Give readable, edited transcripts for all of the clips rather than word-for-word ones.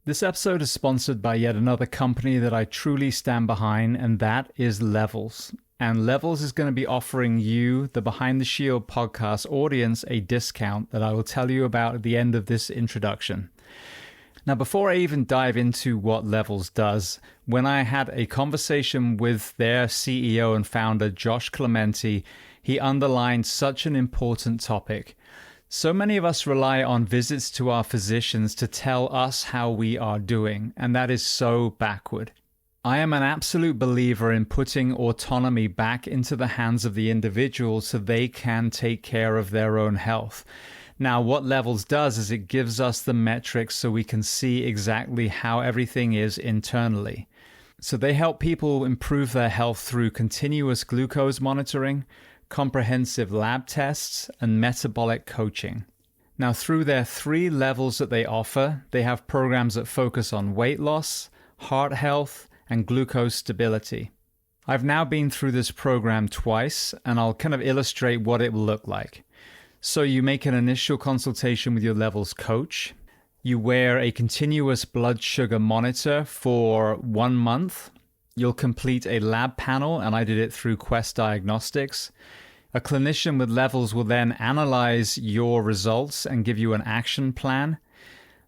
This episode is sponsored by yet another company that I truly stand behind, and that is Levels. And Levels is going to be offering you, the Behind the Shield podcast audience, a discount that I will tell you about at the end of this introduction. Now, before I even dive into what Levels does, when I had a conversation with their CEO and founder, Josh Clemente, he underlined such an important topic. So many of us rely on visits to our physicians to tell us how we are doing, and that is so backward. I am an absolute believer in putting autonomy back into the hands of the individual so they can take care of their own health. Now, what Levels does is it gives us the metrics so we can see exactly how everything is internally. So they help people improve their health through continuous glucose monitoring, comprehensive lab tests, and metabolic coaching. Now, through their 3 levels that they offer, they have programs that focus on weight loss, heart health, and glucose stability. I've now been through this program twice, and I'll kind of illustrate what it will look like. So you make an initial consultation with your Levels coach. You wear a continuous blood sugar monitor for 1 month. You'll complete a lab panel, and I did it through Quest Diagnostics. A clinician with Levels will then analyze your results and give you an action plan.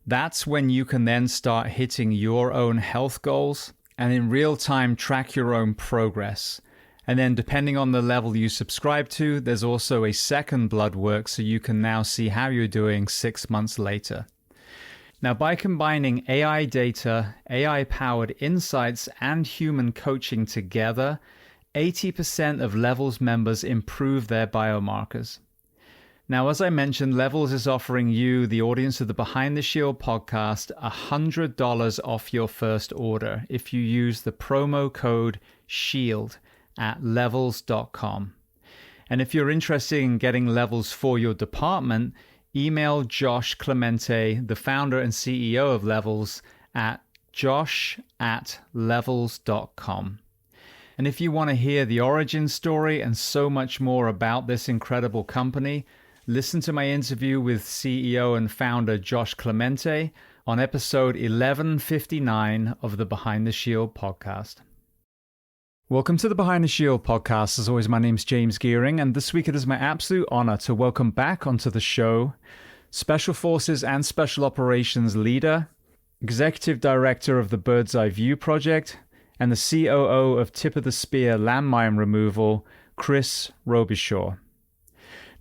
That's when you can then start hitting your own health goals and in real time track your own progress. And then depending on the level you subscribe to, there's also a second blood work so you can now see how you're doing 6 months later. Now, by combining AI data, AI-powered insights, and human coaching together, 80% of Levels members improve their biomarkers. Now, as I mentioned, Levels is offering you, the audience of the Behind the Shield podcast, $100 off your first order if you use the promo code SHIELD at levels.com. And if you're interested in getting Levels for your department, email Josh Clemente, the founder and CEO of Levels, at josh@levels.com. And if you want to hear the origin story and so much more about this incredible company, listen to my interview with CEO and founder Josh Clemente on episode 1159 of the Behind the Shield podcast. Welcome to the Behind the Shield podcast. As always, my name's James Gearing, and this week it is my absolute honor to welcome back onto the show Special Forces and Special Operations leader, Executive Director of the Bird's Eye View Project, and the COO of Tip of the Spear Landmine Removal, Chris Robishaw.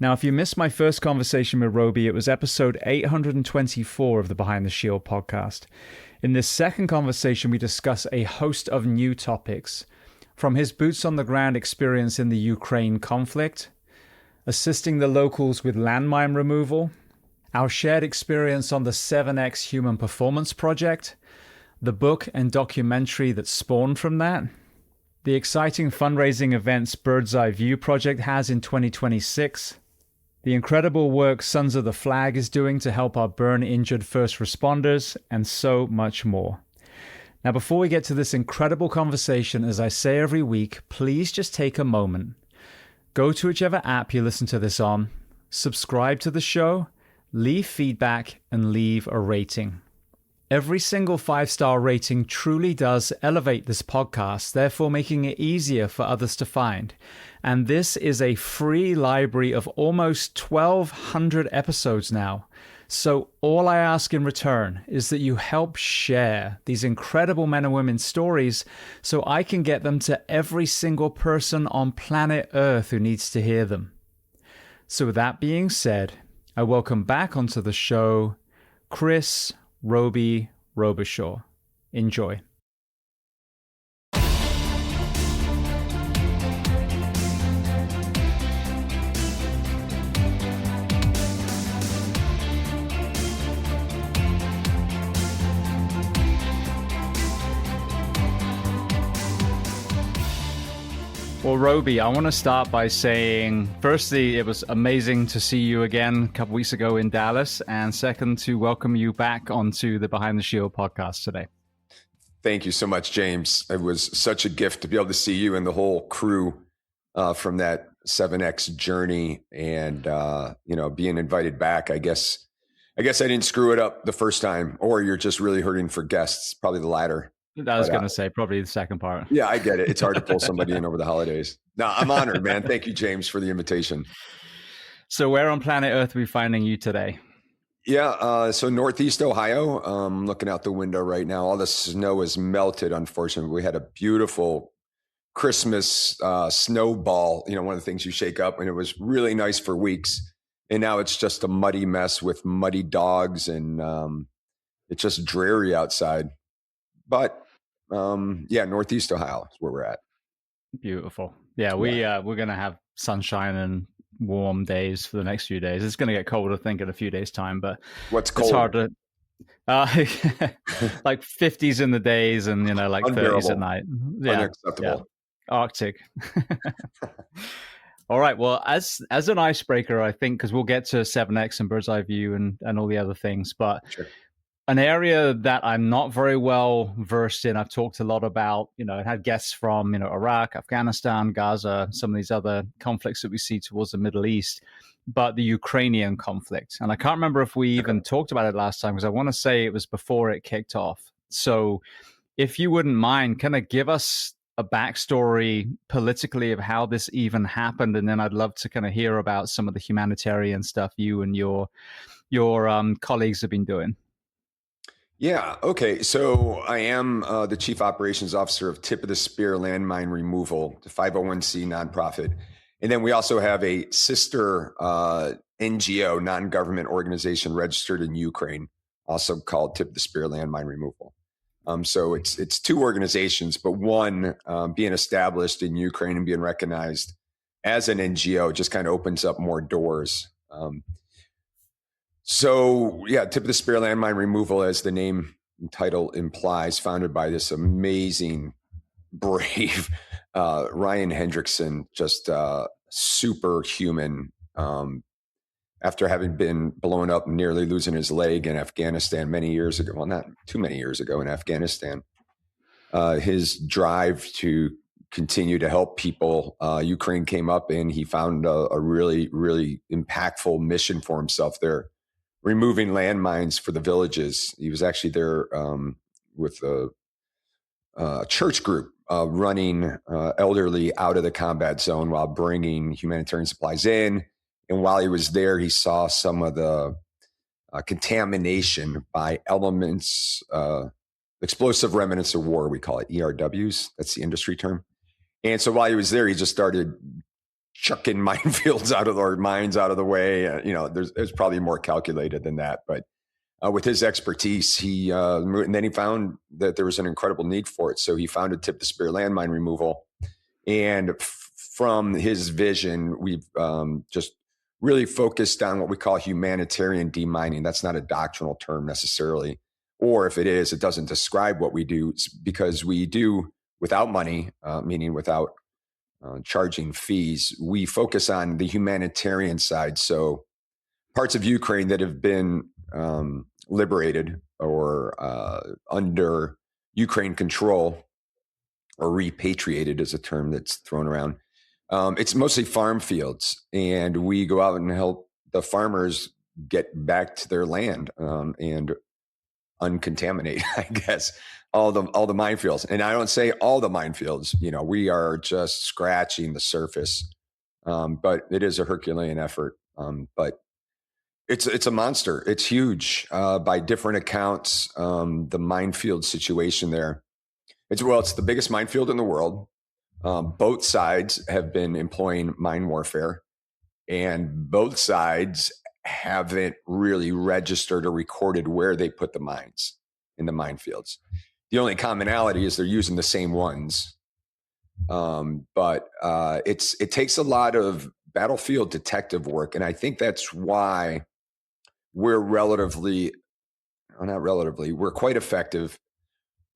Now, if you missed my first conversation with Robie, it was episode 824 of the Behind the Shield podcast. In this second conversation, we discuss a host of new topics, from his boots-on-the-ground experience in the Ukraine conflict, assisting the locals with landmine removal, our shared experience on the 7X Human Performance Project, the book and documentary that spawned from that, the exciting fundraising events Bird's Eye View Project has in 2026, the incredible work Sons of the Flag is doing to help our burn-injured first responders, and so much more. Now, before we get to this incredible conversation, as I say every week, please just take a moment. Go to whichever app you listen to this on, subscribe to the show, leave feedback, and leave a rating. Every single 5-star rating truly does elevate this podcast, therefore making it easier for others to find. And this is a free library of almost 1,200 episodes now. So all I ask in return is that you help share these incredible men and women's stories so I can get them to every single person on planet Earth who needs to hear them. So with that being said, I welcome back onto the show Chris Robie Robishaw. Enjoy. Well, Robie, I want to start by saying, firstly, it was amazing to see you again a couple weeks ago in Dallas, and second, to welcome you back onto the Behind the Shield podcast today. Thank you so much, James. It was such a gift to be able to see you and the whole crew from that 7X journey, and being invited back, I guess, I guess I didn't screw it up the first time, or you're just really hurting for guests. Probably the latter. I was going to say probably the second part. Yeah, I get it. It's hard to pull somebody in over the holidays. No, I'm honored, man. Thank you, James, for the invitation. So where on planet Earth are we finding you today? Yeah, so Northeast Ohio. Looking out the window right now. All the snow is melted, unfortunately. We had a beautiful Christmas snowball, one of the things you shake up, and it was really nice for weeks. And now it's just a muddy mess with muddy dogs, and it's just dreary outside. But Northeast Ohio is where we're at. Beautiful. Yeah, we're gonna have sunshine and warm days for the next few days. It's gonna get cold, I think, in a few days' time. But what's cold? It's hard to like 50s in the days, and like 30s at night. Yeah, unacceptable. Yeah. Arctic. All right. Well, as an icebreaker, I think, because we'll get to 7X and bird's eye view and all the other things, but sure. An area that I'm not very well versed in, I've talked a lot about, I had guests from, Iraq, Afghanistan, Gaza, some of these other conflicts that we see towards the Middle East, but the Ukrainian conflict. And I can't remember if we even talked about it last time, because I want to say it was before it kicked off. So if you wouldn't mind, kind of give us a backstory politically of how this even happened. And then I'd love to kind of hear about some of the humanitarian stuff you and your colleagues have been doing. Yeah. Okay. So I am the Chief Operations Officer of Tip of the Spear Landmine Removal, the 501c nonprofit. And then we also have a sister NGO, non-government organization registered in Ukraine, also called Tip of the Spear Landmine Removal. So it's two organizations, but one being established in Ukraine and being recognized as an NGO just kind of opens up more doors. Tip of the Spear Landmine Removal, as the name and title implies, founded by this amazing, brave Ryan Hendrickson, just superhuman. After having been blown up, nearly losing his leg in Afghanistan many years ago, well, not too many years ago in Afghanistan, his drive to continue to help people, Ukraine came up, and he found a really, really impactful mission for himself there, removing landmines for the villages. He was actually there with a church group running elderly out of the combat zone while bringing humanitarian supplies in. And while he was there, he saw some of the contamination by elements, explosive remnants of war, we call it ERWs. That's the industry term. And so while he was there, he just started chucking minefields mines out of the way. There's probably more calculated than that, but with his expertise, and then he found that there was an incredible need for it. So he founded Tip the Spear Landmine Removal. And from his vision, we've just really focused on what we call humanitarian demining. That's not a doctrinal term necessarily, or if it is, it doesn't describe what we do, because we do without money, meaning without charging fees. We focus on the humanitarian side. So parts of Ukraine that have been liberated or under Ukraine control, or repatriated is a term that's thrown around. It's mostly farm fields, and we go out and help the farmers get back to their land and uncontaminate, I guess, all the minefields. And I don't say all the minefields. We are just scratching the surface, but it is a Herculean effort. But it's a monster. It's huge by different accounts. The minefield situation there. It's the biggest minefield in the world. Both sides have been employing mine warfare, and both sides haven't really registered or recorded where they put the mines in the minefields. The only commonality is they're using the same ones. But it takes a lot of battlefield detective work. And I think that's why we're we're quite effective,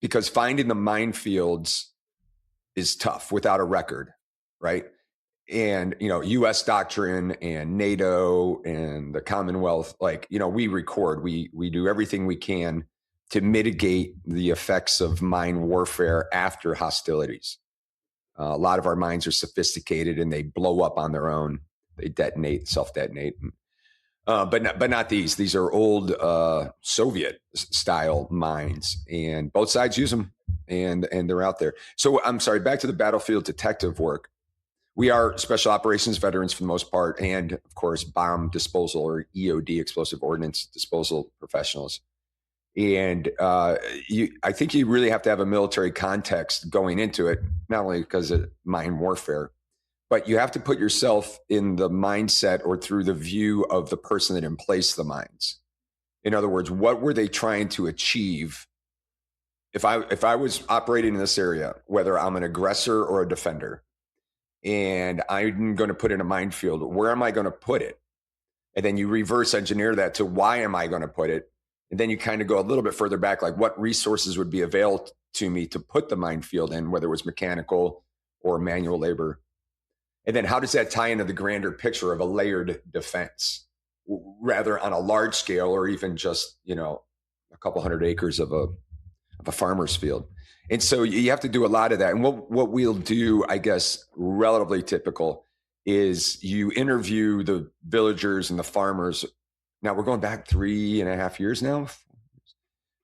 because finding the minefields is tough without a record, right? And, U.S. doctrine and NATO and the Commonwealth, we record, we do everything we can to mitigate the effects of mine warfare after hostilities. A lot of our mines are sophisticated and they blow up on their own. They detonate, self-detonate. but not these. These are old Soviet style mines, and both sides use them, and they're out there. So I'm sorry. Back to the battlefield detective work. We are special operations veterans for the most part, and of course, bomb disposal or EOD, explosive ordnance disposal professionals. And I think you really have to have a military context going into it, not only because of mine warfare, but you have to put yourself in the mindset or through the view of the person that emplaced the mines. In other words, what were they trying to achieve? If I was operating in this area, whether I'm an aggressor or a defender, and I'm going to put in a minefield, where am I going to put it? And then you reverse engineer that to why am I going to put it? And then you kind of go a little bit further back, like what resources would be available to me to put the minefield in, whether it was mechanical or manual labor. And then how does that tie into the grander picture of a layered defense, rather on a large scale or even just, a couple hundred acres of a farmer's field? And so you have to do a lot of that. And what we'll do, I guess, relatively typical is you interview the villagers and the farmers. Now we're going back 3.5 years now.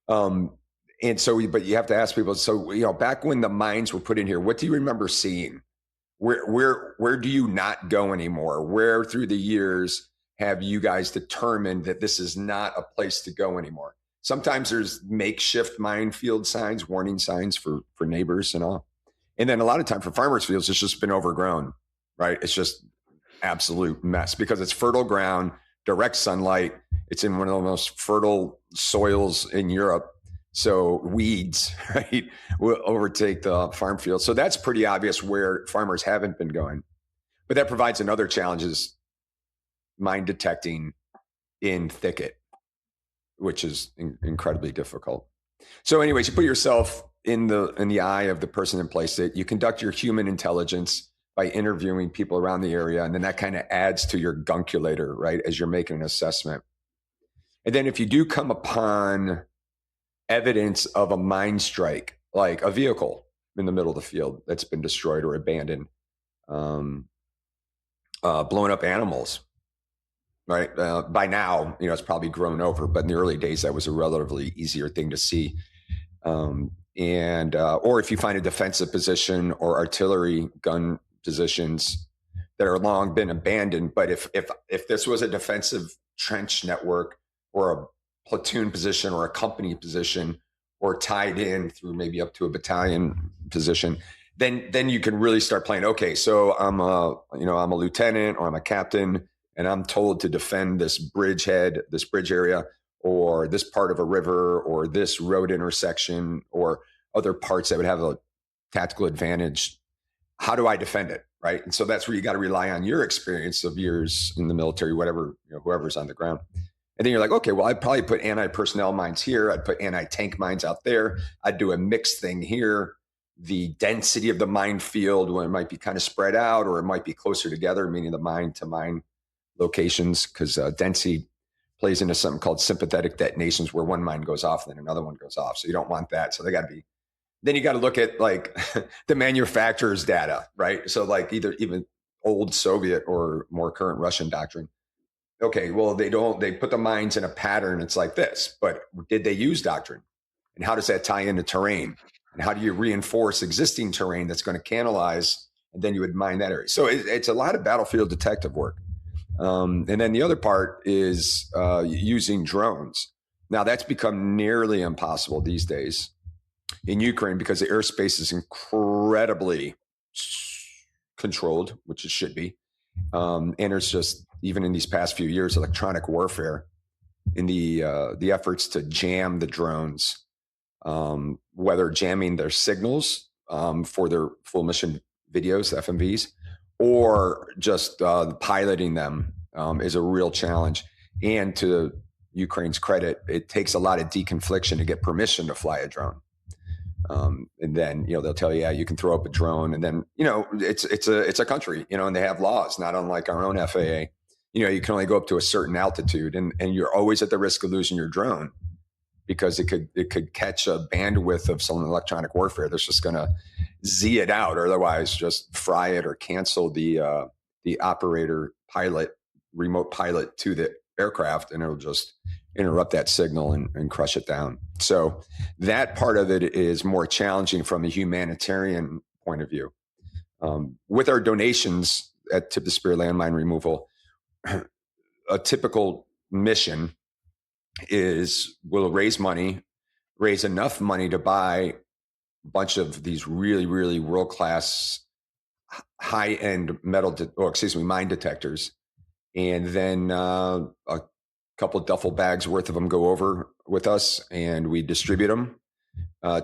And so, but you have to ask people, so, back when the mines were put in here, what do you remember seeing? Where do you not go anymore? Where through the years have you guys determined that this is not a place to go anymore? Sometimes there's makeshift minefield signs, warning signs for neighbors and all. And then a lot of time for farmers' fields, it's just been overgrown, right? It's just absolute mess because it's fertile ground, direct sunlight. It's in one of the most fertile soils in Europe. So weeds, right, will overtake the farm field. So that's pretty obvious where farmers haven't been going. But that provides another challenge is mine detecting in thicket, which is incredibly difficult. So anyways, you put yourself in the eye of the person in place. That you conduct your human intelligence by interviewing people around the area. And then that kind of adds to your gunculator, right, as you're making an assessment. And then if you do come upon evidence of a mine strike, like a vehicle in the middle of the field that's been destroyed or abandoned, blown up animals, right? By now, it's probably grown over, but in the early days, that was a relatively easier thing to see. Or if you find a defensive position or artillery gun positions that are long been abandoned, but if this was a defensive trench network or a platoon position or a company position or tied in through maybe up to a battalion position, then you can really start playing. Okay, so I'm a lieutenant or I'm a captain, and I'm told to defend this bridgehead, this bridge area, or this part of a river, or this road intersection, or other parts that would have a tactical advantage. How do I defend it, right? And so that's where you got to rely on your experience of years in the military, whatever, whoever's on the ground. And then you're like, okay, well, I'd probably put anti-personnel mines here. I'd put anti-tank mines out there. I'd do a mixed thing here. The density of the minefield, when it might be kind of spread out or it might be closer together, meaning the mine to mine locations, because density plays into something called sympathetic detonations, where one mine goes off and then another one goes off. So you don't want that. So they got to be, then you got to look at like the manufacturer's data, right? So like even old Soviet or more current Russian doctrine. Okay, well, they put the mines in a pattern. It's like this, but did they use doctrine? And how does that tie into terrain? And how do you reinforce existing terrain that's going to canalize? And then you would mine that area. So it's a lot of battlefield detective work. And then the other part is using drones. Now that's become nearly impossible these days in Ukraine because the airspace is incredibly controlled, which it should be. And there's just, even in these past few years, electronic warfare in the efforts to jam the drones, whether jamming their signals for their full mission videos, FMVs, or just piloting them is a real challenge. And to Ukraine's credit, it takes a lot of deconfliction to get permission to fly a drone. And then, they'll tell you, yeah, you can throw up a drone. And then, it's a country, and they have laws, not unlike our own FAA. You can only go up to a certain altitude, and you're always at the risk of losing your drone because it could catch a bandwidth of some electronic warfare that's just going to Z it out, or otherwise just fry it or cancel the operator pilot, remote pilot to the aircraft, and it'll just interrupt that signal and crush it down. So that part of it is more challenging from a humanitarian point of view. With our donations at Tip of the Spear landmine removal, a typical mission is we'll raise enough money to buy a bunch of these really, really world-class high-end mine detectors. And then a couple of duffel bags worth of them go over with us, and we distribute them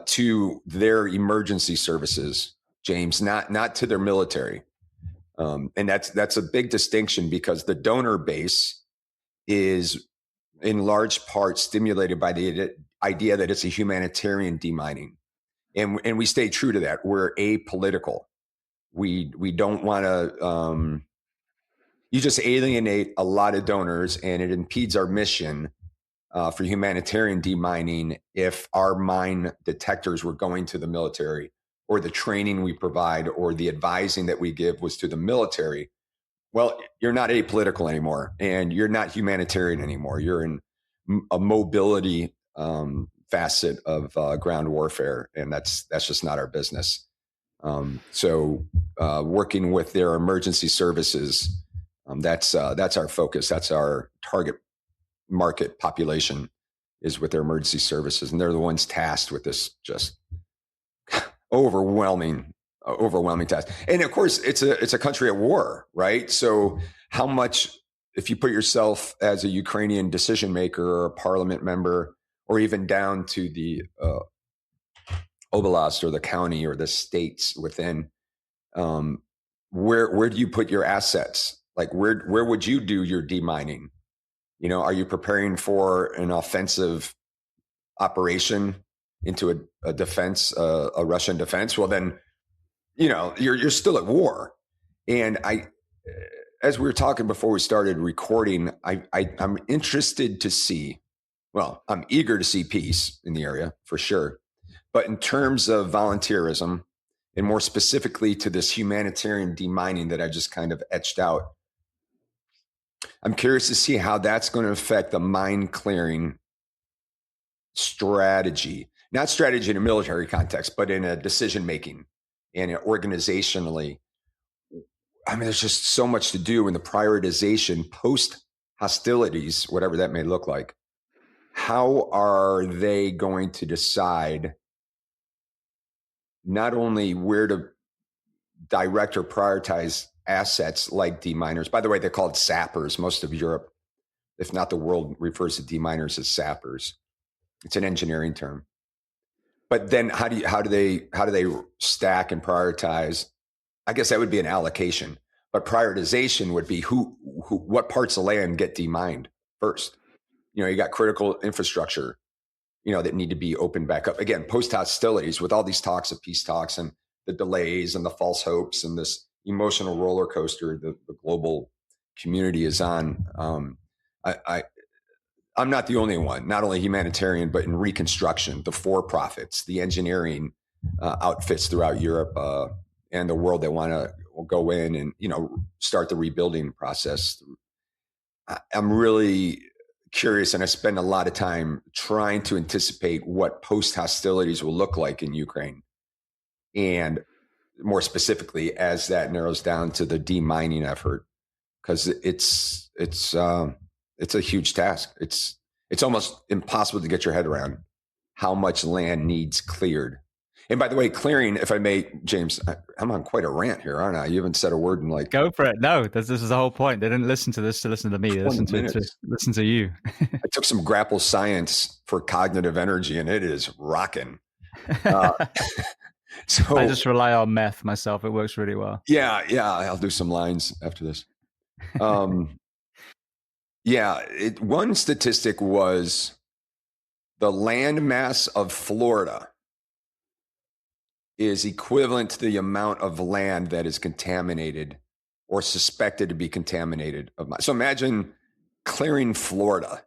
to their emergency services, James, not to their military. And that's a big distinction, because the donor base is in large part stimulated by the idea that it's a humanitarian demining. And we stay true to that. We're apolitical. We don't want to, you just alienate a lot of donors, and it impedes our mission for humanitarian demining if our mine detectors were going to the military, or the training we provide or the advising that we give was to the military. Well, you're not apolitical anymore, and you're not humanitarian anymore. You're in a mobility facet of ground warfare, and that's just not our business. So working with their emergency services, that's our focus. That's our target market population, is with their emergency services, and they're the ones tasked with this just overwhelming task. And of course, it's a country at war, right? So how much, if you put yourself as a Ukrainian decision maker or a parliament member, or even down to the oblast or the county or the states within, where do you put your assets? Like where would you do your demining? You know, are you preparing for an offensive operation into a defense, a Russian defense? Well, then, you know, you're still at war. And as we were talking before we started recording, I'm interested to see, well, I'm eager to see peace in the area for sure. But in terms of volunteerism, and more specifically to this humanitarian demining that I just kind of etched out, I'm curious to see how that's going to affect the mine clearing strategy, not strategy in a military context, but in a decision making and organizationally. I mean, there's just so much to do in the prioritization post hostilities, whatever that may look like. How are they going to decide not only where to direct or prioritize assets like deminers? By the way, they're called sappers. Most of Europe, if not the world, refers to deminers as sappers. It's an engineering term. But then how do they stack and prioritize? I guess that would be an allocation. But prioritization would be what parts of land get demined first. You know, you got critical infrastructure, you know, that need to be opened back up. Again, post hostilities, with all these talks of peace talks and the delays and the false hopes and this emotional roller coaster the global community is on. I'm not the only one, not only humanitarian, but in reconstruction, the for-profits, the engineering outfits throughout Europe and the world that want to go in and, you know, start the rebuilding process. I'm really curious, and I spend a lot of time trying to anticipate what post-hostilities will look like in Ukraine. And more specifically, as that narrows down to the demining effort, because it's a huge task. It's almost impossible to get your head around how much land needs cleared. And by the way, clearing, if I may, James, I'm on quite a rant here, aren't I? You haven't said a word in like... Go for it. No, this is the whole point. They didn't listen to this to listen to me. They listened to listen to you. I took some grapple science for cognitive energy, and it is rocking. So I just rely on meth myself. It works really well. Yeah. I'll do some lines after this. One statistic was the land mass of Florida is equivalent to the amount of land that is contaminated or suspected to be contaminated. So imagine clearing Florida.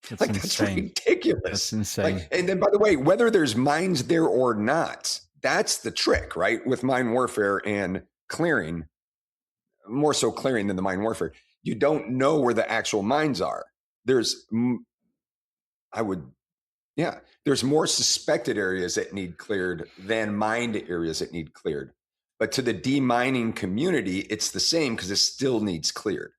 That's ridiculous. That's insane. And then, by the way, whether there's mines there or not, that's the trick, right? With mine warfare and clearing, more so clearing than the mine warfare. You don't know where the actual mines are. I would, yeah, there's more suspected areas that need cleared than mined areas that need cleared. But to the demining community, it's the same because it still needs cleared,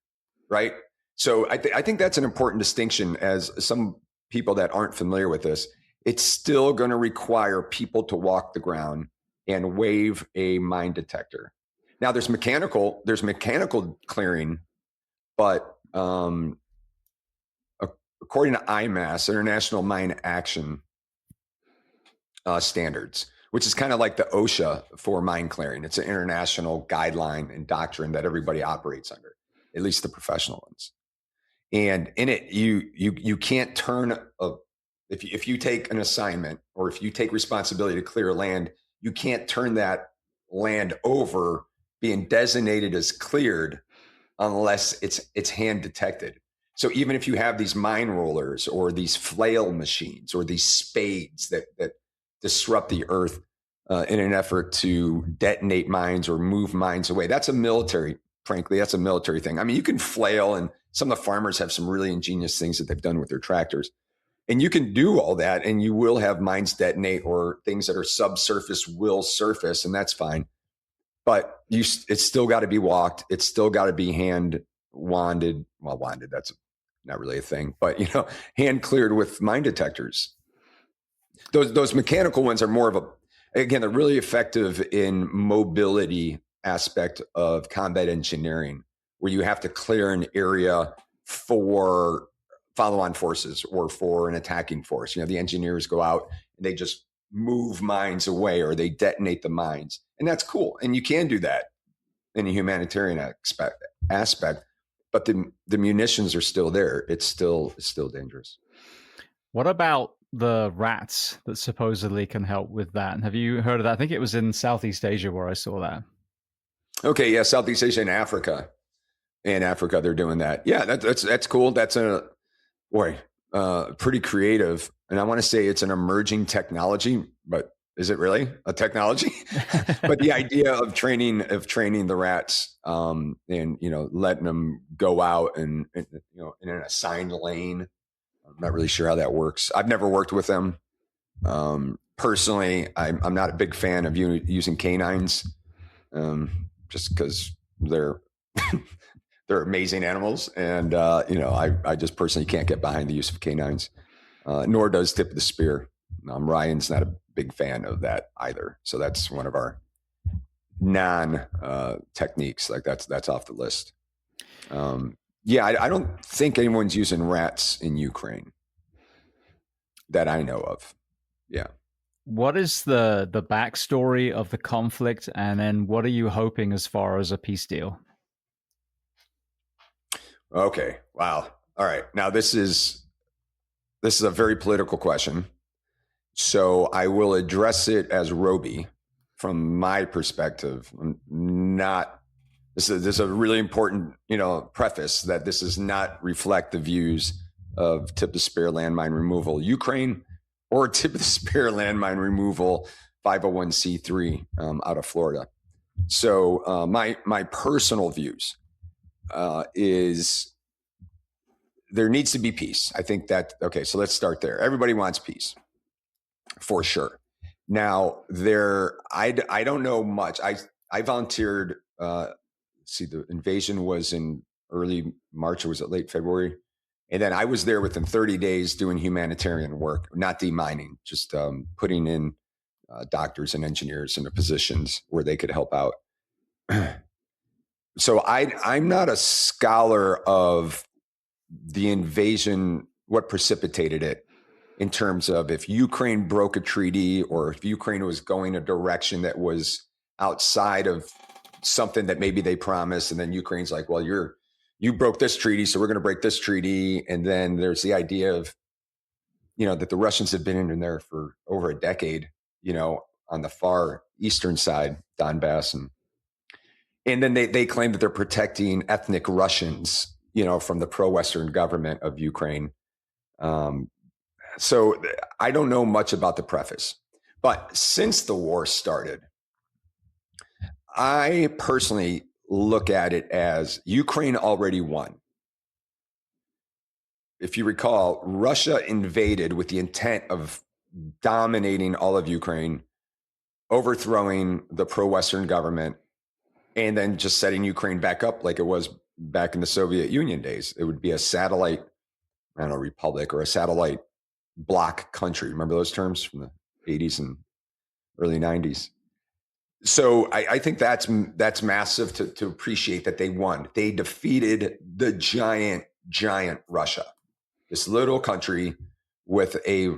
right? So I think that's an important distinction. As some people that aren't familiar with this, it's still going to require people to walk the ground and wave a mine detector. Now there's mechanical clearing, but according to IMAS, International Mine Action Standards, which is kind of like the OSHA for mine clearing. It's an international guideline and doctrine that everybody operates under, at least the professional ones. And in it, you can't turn if you take an assignment or if you take responsibility to clear land, you can't turn that land over being designated as cleared unless it's hand detected. So even if you have these mine rollers or these flail machines or these spades that disrupt the earth in an effort to detonate mines or move mines away, that's a military thing. I mean, you can flail, and some of the farmers have some really ingenious things that they've done with their tractors. And you can do all that, and you will have mines detonate, or things that are subsurface will surface, and that's fine. But it's still got to be walked. It's still got to be hand wanded. Well, wanded, that's not really a thing, but hand cleared with mine detectors. Those mechanical ones are more of they're really effective in mobility aspect of combat engineering, where you have to clear an area for follow-on forces or for an attacking force. The engineers go out and they just move mines away, or they detonate the mines, and that's cool. And you can do that in a humanitarian aspect, but the munitions are still there. It's still dangerous. What about the rats that supposedly can help with that? Have you heard of that? I think it was in Southeast Asia where I saw that. Okay, yeah, Southeast Asia and Africa. In Africa, they're doing that. Yeah, that's cool. That's pretty creative. And I want to say it's an emerging technology, but is it really a technology? But the idea of training the rats, and letting them go out and in an assigned lane. I'm not really sure how that works. I've never worked with them. Personally, I'm not a big fan of using canines, just because they're they're amazing animals, and I just personally can't get behind the use of canines. Nor does tip of the spear. Ryan's not a big fan of that either. So that's one of our non techniques. Like that's off the list. I don't think anyone's using rats in Ukraine that I know of. Yeah. What is the backstory of the conflict, and then what are you hoping as far as a peace deal? Okay. Wow. All right. Now this is a very political question. So I will address it as Robie from my perspective. This is a really important, preface that this does not reflect the views of tip of the spear landmine removal Ukraine or tip of the spear landmine removal 501c3 out of Florida. So my personal views is there needs to be peace. I think that, okay, so let's start there. Everybody wants peace, for sure. Now, I don't know much. I volunteered, the invasion was in early March, or was it late February? And then I was there within 30 days doing humanitarian work, not demining, just putting in doctors and engineers into positions where they could help out. So I'm not a scholar of the invasion, what precipitated it, in terms of if Ukraine broke a treaty or if Ukraine was going a direction that was outside of something that maybe they promised. And then Ukraine's like, well, you broke this treaty, so we're going to break this treaty. And then there's the idea of, that the Russians have been in there for over a decade, on the far eastern side, Donbass. And then they claim that they're protecting ethnic Russians, from the pro-Western government of Ukraine. So I don't know much about the preface. But since the war started, I personally look at it as Ukraine already won. if you recall, Russia invaded with the intent of dominating all of Ukraine, overthrowing the pro-Western government, and then just setting Ukraine back up like it was back in the Soviet Union days. It would be a satellite, I don't know, republic or a satellite bloc country. Remember those terms from the 80s and early 90s? So I think that's massive to appreciate that they won. They defeated the giant Russia, this little country with a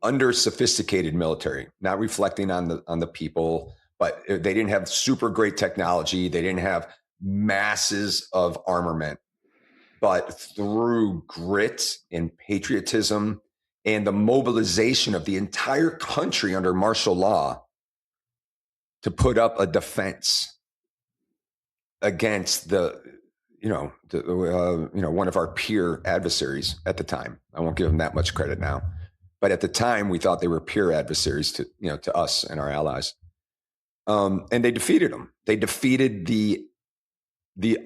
under sophisticated military, not reflecting on the people, but they didn't have super great technology. They didn't have masses of armament, but through grit and patriotism and the mobilization of the entire country under martial law to put up a defense against one of our peer adversaries at the time. I won't give them that much credit now, but at the time we thought they were peer adversaries to us and our allies. And they defeated them. They defeated the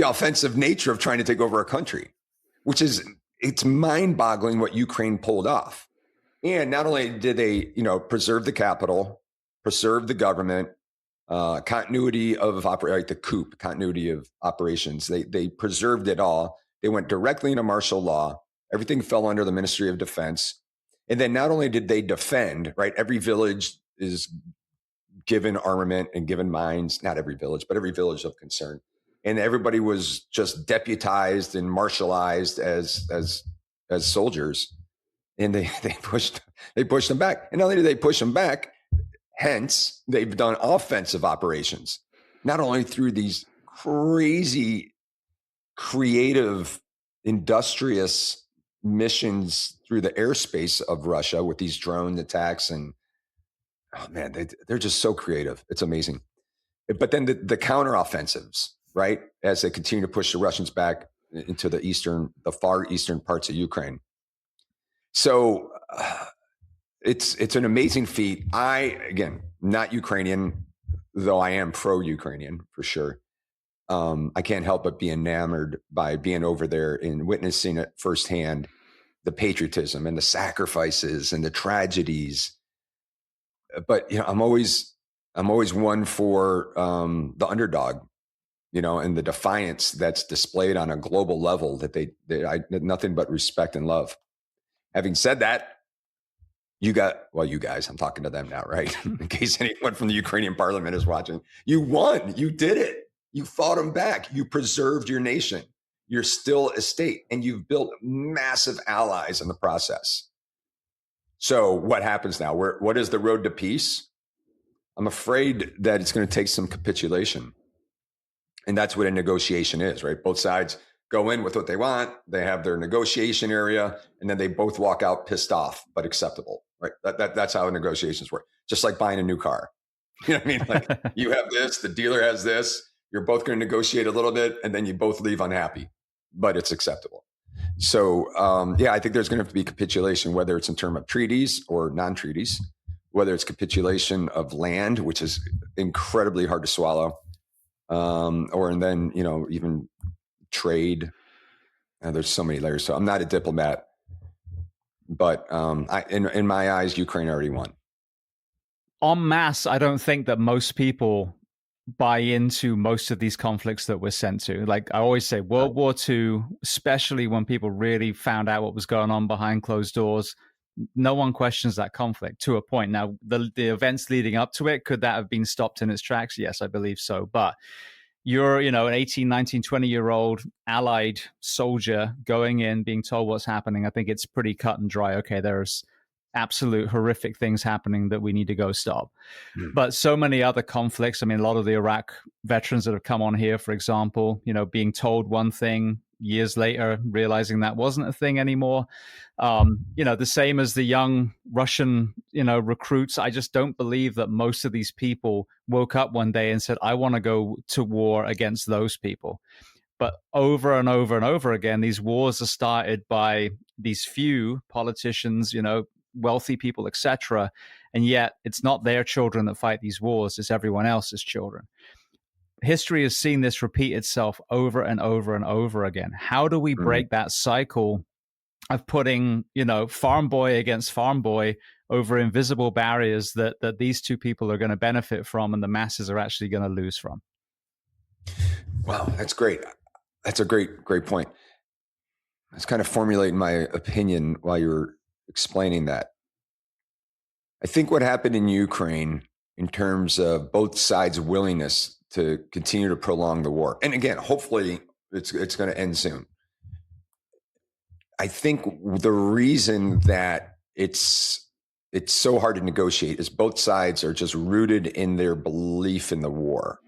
offensive nature of trying to take over a country, it's mind-boggling what Ukraine pulled off. And not only did they, preserve the capital, preserve the government, continuity of the coup, continuity of operations. They preserved it all. They went directly into martial law. Everything fell under the Ministry of Defense. And then not only did they defend, right? Every village is given armament and given mines, not every village, but every village of concern. And everybody was just deputized and martialized as soldiers. And they pushed them back. And not only did they push them back, hence, they've done offensive operations, not only through these crazy, creative, industrious missions through the airspace of Russia with these drone attacks. And, oh man, they're just so creative. It's amazing. But then the counteroffensives, right, as they continue to push the Russians back into the far eastern parts of Ukraine. So it's an amazing feat. Again, not Ukrainian, though I am pro-Ukrainian for sure. I can't help but be enamored by being over there and witnessing it firsthand, the patriotism and the sacrifices and the tragedies. But I'm always one for the underdog, and the defiance that's displayed on a global level that I nothing but respect and love. Having said that, you guys, I'm talking to them now, right? In case anyone from the Ukrainian parliament is watching, you won. You did it. You fought them back. You preserved your nation. You're still a state, and you've built massive allies in the process. So what happens now? What is the road to peace? I'm afraid that it's going to take some capitulation. And that's what a negotiation is, right? Both sides go in with what they want. They have their negotiation area, and then they both walk out pissed off, but acceptable, right? That's how negotiations work. Just like buying a new car. You know what I mean? Like you have this, the dealer has this, you're both going to negotiate a little bit, and then you both leave unhappy, but it's acceptable. So, I think there's going to have to be capitulation, whether it's in terms of treaties or non-treaties, whether it's capitulation of land, which is incredibly hard to swallow, or then, even trade. There's so many layers. So I'm not a diplomat, but in my eyes, Ukraine already won. En masse, I don't think that most people buy into most of these conflicts that we're sent to. Like I always say, World War II, especially when people really found out what was going on behind closed doors, no one questions that conflict to a point. Now, the events leading up to it, could that have been stopped in its tracks? Yes, I believe so. But you're, an 18, 19, 20-year-old allied soldier going in, being told what's happening. I think it's pretty cut and dry. Okay, there's absolute horrific things happening that we need to go stop. But so many other conflicts, a lot of the Iraq veterans that have come on here, for example, being told one thing, years later realizing that wasn't a thing anymore. The same as the young Russian, recruits. I just don't believe that most of these people woke up one day and said, I want to go to war against those people. But over and over and over again, these wars are started by these few politicians, wealthy people, etc. And yet it's not their children that fight these wars, it's everyone else's children. history has seen this repeat itself over and over and over again. How do we break that cycle of putting, farm boy against farm boy over invisible barriers that these two people are going to benefit from and the masses are actually going to lose from? Wow, that's great. That's a great point. I was kind of formulating my opinion while you were explaining that. I think what happened in Ukraine in terms of both sides' willingness to continue to prolong the war, and again, hopefully it's going to end soon. I think the reason that it's so hard to negotiate is both sides are just rooted in their belief in the war.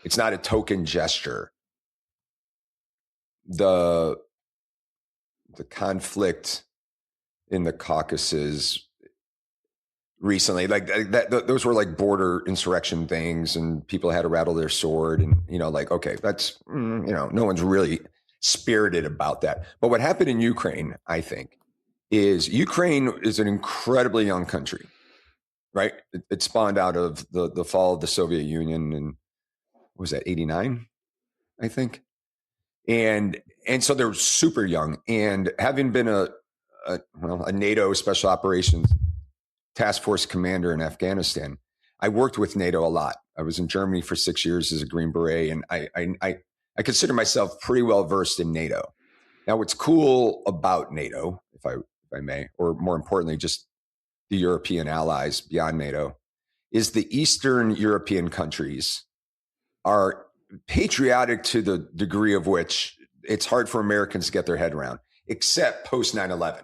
It's not a token gesture. The conflict in the Caucasus recently, like that, those were like border insurrection things, and people had to rattle their sword, and okay, that's no one's really spirited about that. But what happened in Ukraine, I think, is Ukraine is an incredibly young country, right? It spawned out of the fall of the Soviet Union, and what was that, 89, I think, and so they're super young. And having been a NATO Special Operations Task Force commander in Afghanistan, I worked with NATO a lot. I was in Germany for 6 years as a Green Beret, and I consider myself pretty well versed in NATO. Now, what's cool about NATO, if I may, or more importantly, just the European allies beyond NATO, is the Eastern European countries are patriotic to the degree of which it's hard for Americans to get their head around, except post 9/11.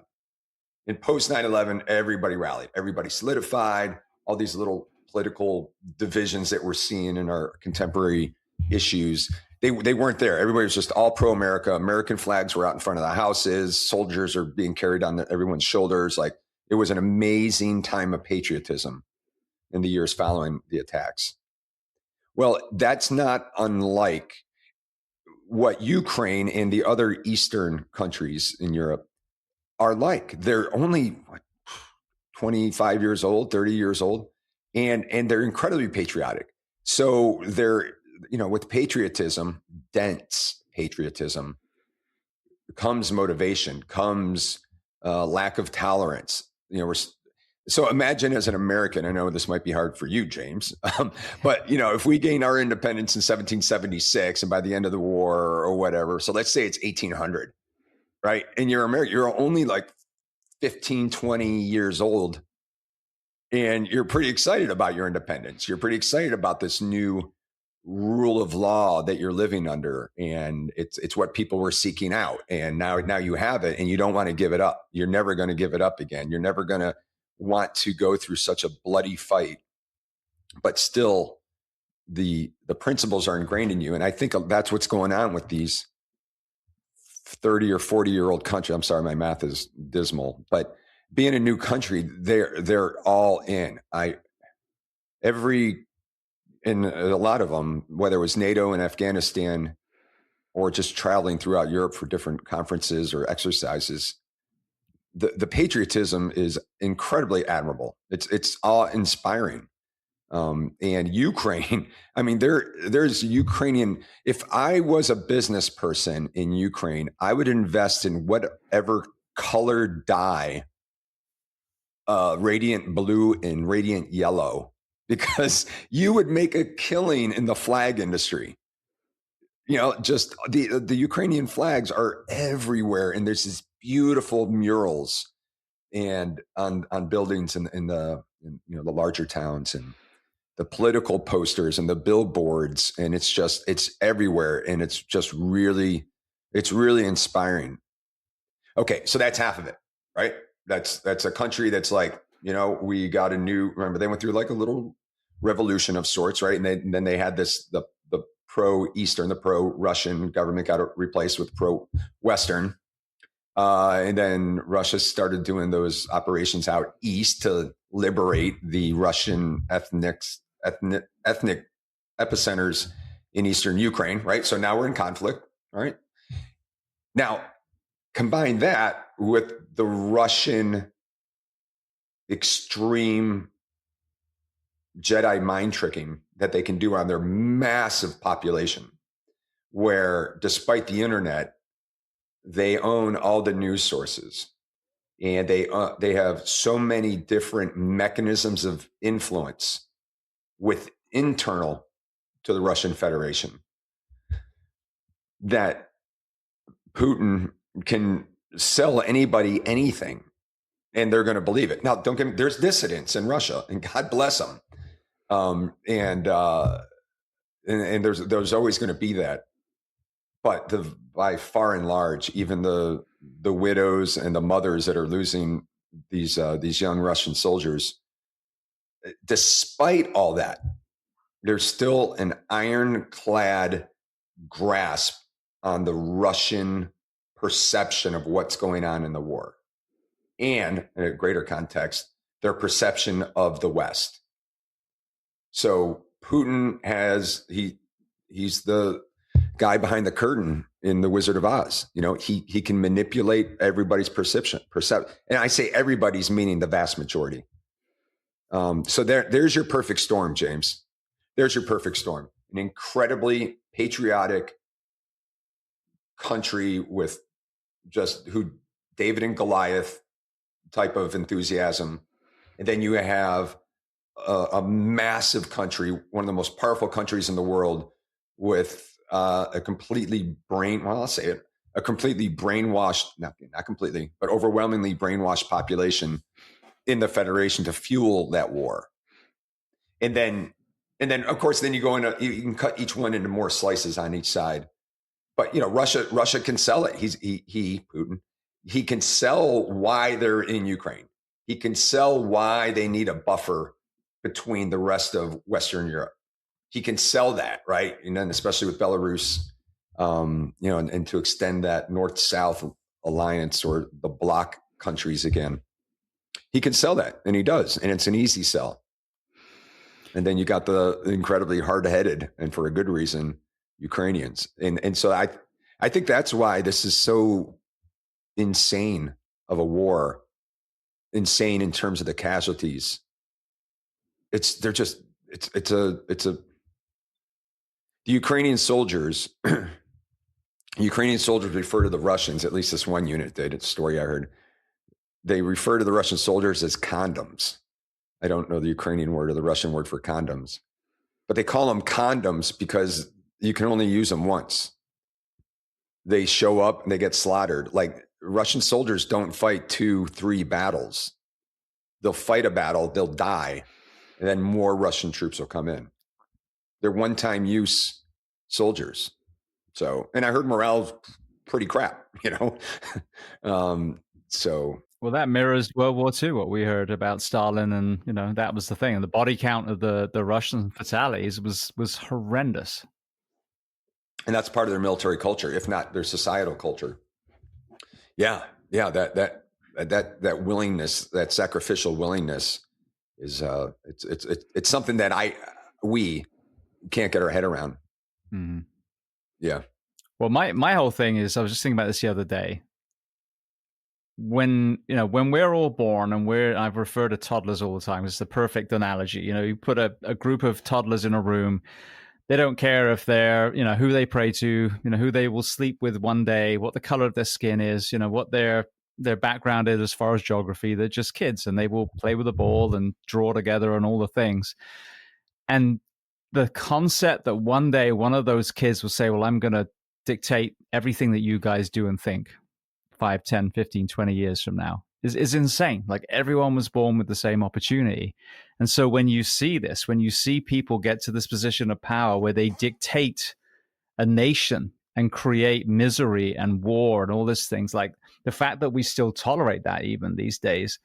In post 9/11, everybody rallied, everybody solidified. All these little political divisions that we're seeing in our contemporary issues, they weren't there. Everybody was just all pro-America. American flags were out in front of the houses. Soldiers are being carried on everyone's shoulders. Like, it was an amazing time of patriotism in the years following the attacks. Well, that's not unlike what Ukraine and the other Eastern countries in Europe are like. They're only 25 years old, 30 years old, and they're incredibly patriotic. So they're, with patriotism, dense patriotism, comes motivation, comes lack of tolerance. So imagine as an American, I know this might be hard for you, James, but if we gain our independence in 1776 and by the end of the war or whatever, so let's say it's 1800, right? And you're American, you're only like 15, 20 years old, and you're pretty excited about your independence. You're pretty excited about this new rule of law that you're living under, and it's what people were seeking out, and now you have it, and you don't want to give it up. You're never going to give it up again. You're never going to want to go through such a bloody fight, but still the principles are ingrained in you. And I think that's what's going on with these 30 or 40-year-old country. I'm sorry, my math is dismal, but being a new country, they're all in. In a lot of them, whether it was NATO in Afghanistan or just traveling throughout Europe for different conferences or exercises, the patriotism is incredibly admirable. It's awe-inspiring. And Ukraine, I mean, there's Ukrainian. If I was a business person in Ukraine, I would invest in whatever color dye, radiant blue and radiant yellow, because you would make a killing in the flag industry. Just the Ukrainian flags are everywhere, and there's these beautiful murals and on buildings in the larger towns, and the political posters and the billboards, and it's everywhere, and it's really inspiring. Okay, so that's half of it, right? That's a country that's like, we got remember they went through like a little revolution of sorts, right? And then they had the pro-Eastern, the pro-Russian government got replaced with pro-Western. And then Russia started doing those operations out east to liberate the Russian ethnic epicenters in Eastern Ukraine, right? So now we're in conflict, right? Now, combine that with the Russian extreme Jedi mind tricking that they can do on their massive population, where despite the internet, they own all the news sources, and they have so many different mechanisms of influence with internal to the Russian Federation that Putin can sell anybody anything, and they're going to believe it. Now, don't get me, there's dissidents in Russia, and God bless them. And there's always going to be that. But by far and large, even the widows and the mothers that are losing these young Russian soldiers, despite all that, there's still an ironclad grasp on the Russian perception of what's going on in the war, and in a greater context, their perception of the West. So Putin he's the guy behind the curtain in The Wizard of Oz. He can manipulate everybody's perception. And I say everybody's, meaning the vast majority. So there's your perfect storm, James. There's your perfect storm. An incredibly patriotic country with just David and Goliath type of enthusiasm. And then you have a massive country, one of the most powerful countries in the world, with a completely brainwashed, not completely, but overwhelmingly brainwashed population in the Federation to fuel that war. And then of course, then you go into, you can cut each one into more slices on each side. But Russia can sell it. Putin, he can sell why they're in Ukraine. He can sell why they need a buffer between the rest of Western Europe. He can sell that, right? And then especially with Belarus, and to extend that North-South alliance or the bloc countries again. He can sell that, and he does, and it's an easy sell. And then you got the incredibly hard-headed, and for a good reason, Ukrainians. And so I think that's why this is so insane of a war, insane in terms of the casualties. The Ukrainian soldiers refer to the Russians, at least this one unit did, it's a story I heard. They refer to the Russian soldiers as condoms. I don't know the Ukrainian word or the Russian word for condoms, but they call them condoms because you can only use them once. They show up and they get slaughtered. Like, Russian soldiers don't fight 2-3 battles. They'll fight a battle, they'll die, and then more Russian troops will come in. They're one-time use soldiers. So, and I heard morale's pretty crap, Well, that mirrors World War II, what we heard about Stalin, and that was the thing. And the body count of the Russian fatalities was horrendous. And that's part of their military culture, if not their societal culture. Yeah, that willingness, that sacrificial willingness, is it's something that we can't get our head around. Mm-hmm. Yeah. Well, my whole thing is, I was just thinking about this the other day. When we're all born, and I've referred to toddlers all the time. It's the perfect analogy. You put a group of toddlers in a room. They don't care if they're, who they pray to, who they will sleep with one day, what the color of their skin is, what their background is as far as geography. They're just kids, and they will play with a ball and draw together and all the things. And the concept that one day one of those kids will say, well, I'm going to dictate everything that you guys do and think 5, 10, 15, 20 years from now is insane. Like, everyone was born with the same opportunity. And so when you see this, when you see people get to this position of power where they dictate a nation and create misery and war and all these things, like the fact that we still tolerate that even these days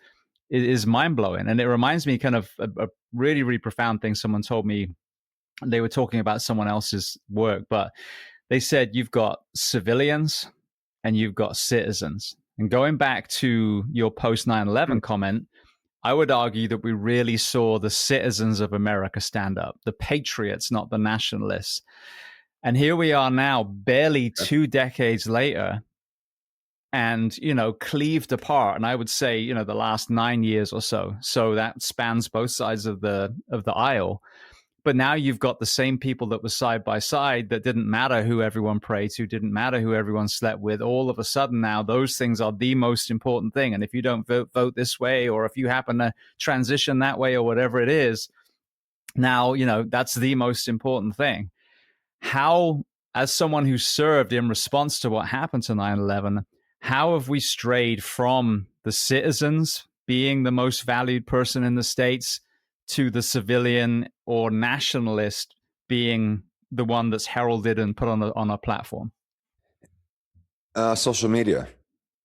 is mind-blowing. And it reminds me kind of a really, really profound thing someone told me. They were talking about someone else's work, but they said you've got civilians and you've got citizens. And going back to your post 9/11 comment, I would argue that we really saw the citizens of America stand up, the patriots, not the nationalists. And here we are now, barely 2 decades later, and, cleaved apart. And I would say, the last 9 years or so. So that spans both sides of the aisle. But now you've got the same people that were side by side that didn't matter who everyone prayed to, didn't matter who everyone slept with. All of a sudden now those things are the most important thing. And if you don't vote this way, or if you happen to transition that way or whatever it is, now, that's the most important thing. How, as someone who served in response to what happened to 9/11, how have we strayed from the citizens being the most valued person in the States to the civilian or nationalist being the one that's heralded and put on a platform? Social media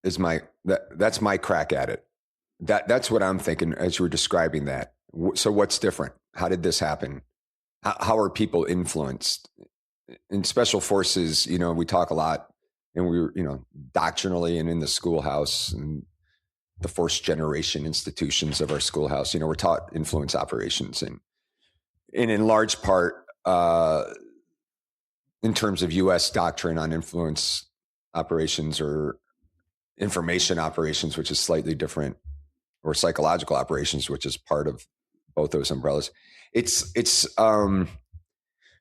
is that's my crack at it. That's what I'm thinking as you were describing that. So what's different? How did this happen? How are people influenced? In special forces, we talk a lot, and we're, doctrinally and in the schoolhouse and the first generation institutions of our schoolhouse, we're taught influence operations, and in large part, in terms of U.S. doctrine on influence operations or information operations, which is slightly different, or psychological operations, which is part of both those umbrellas.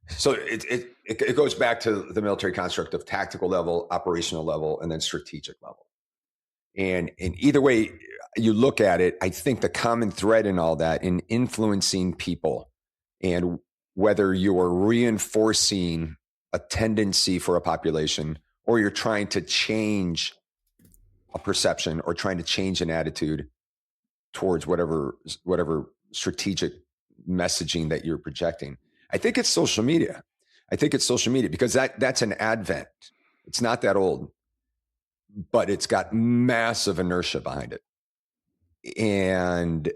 So it goes back to the military construct of tactical level, operational level, and then strategic level. And either way you look at it, I think the common thread in all that, in influencing people, and whether you're reinforcing a tendency for a population, or you're trying to change a perception, or trying to change an attitude towards whatever strategic messaging that you're projecting, I think it's social media. Because that's an advent. It's not that old, but it's got massive inertia behind it. And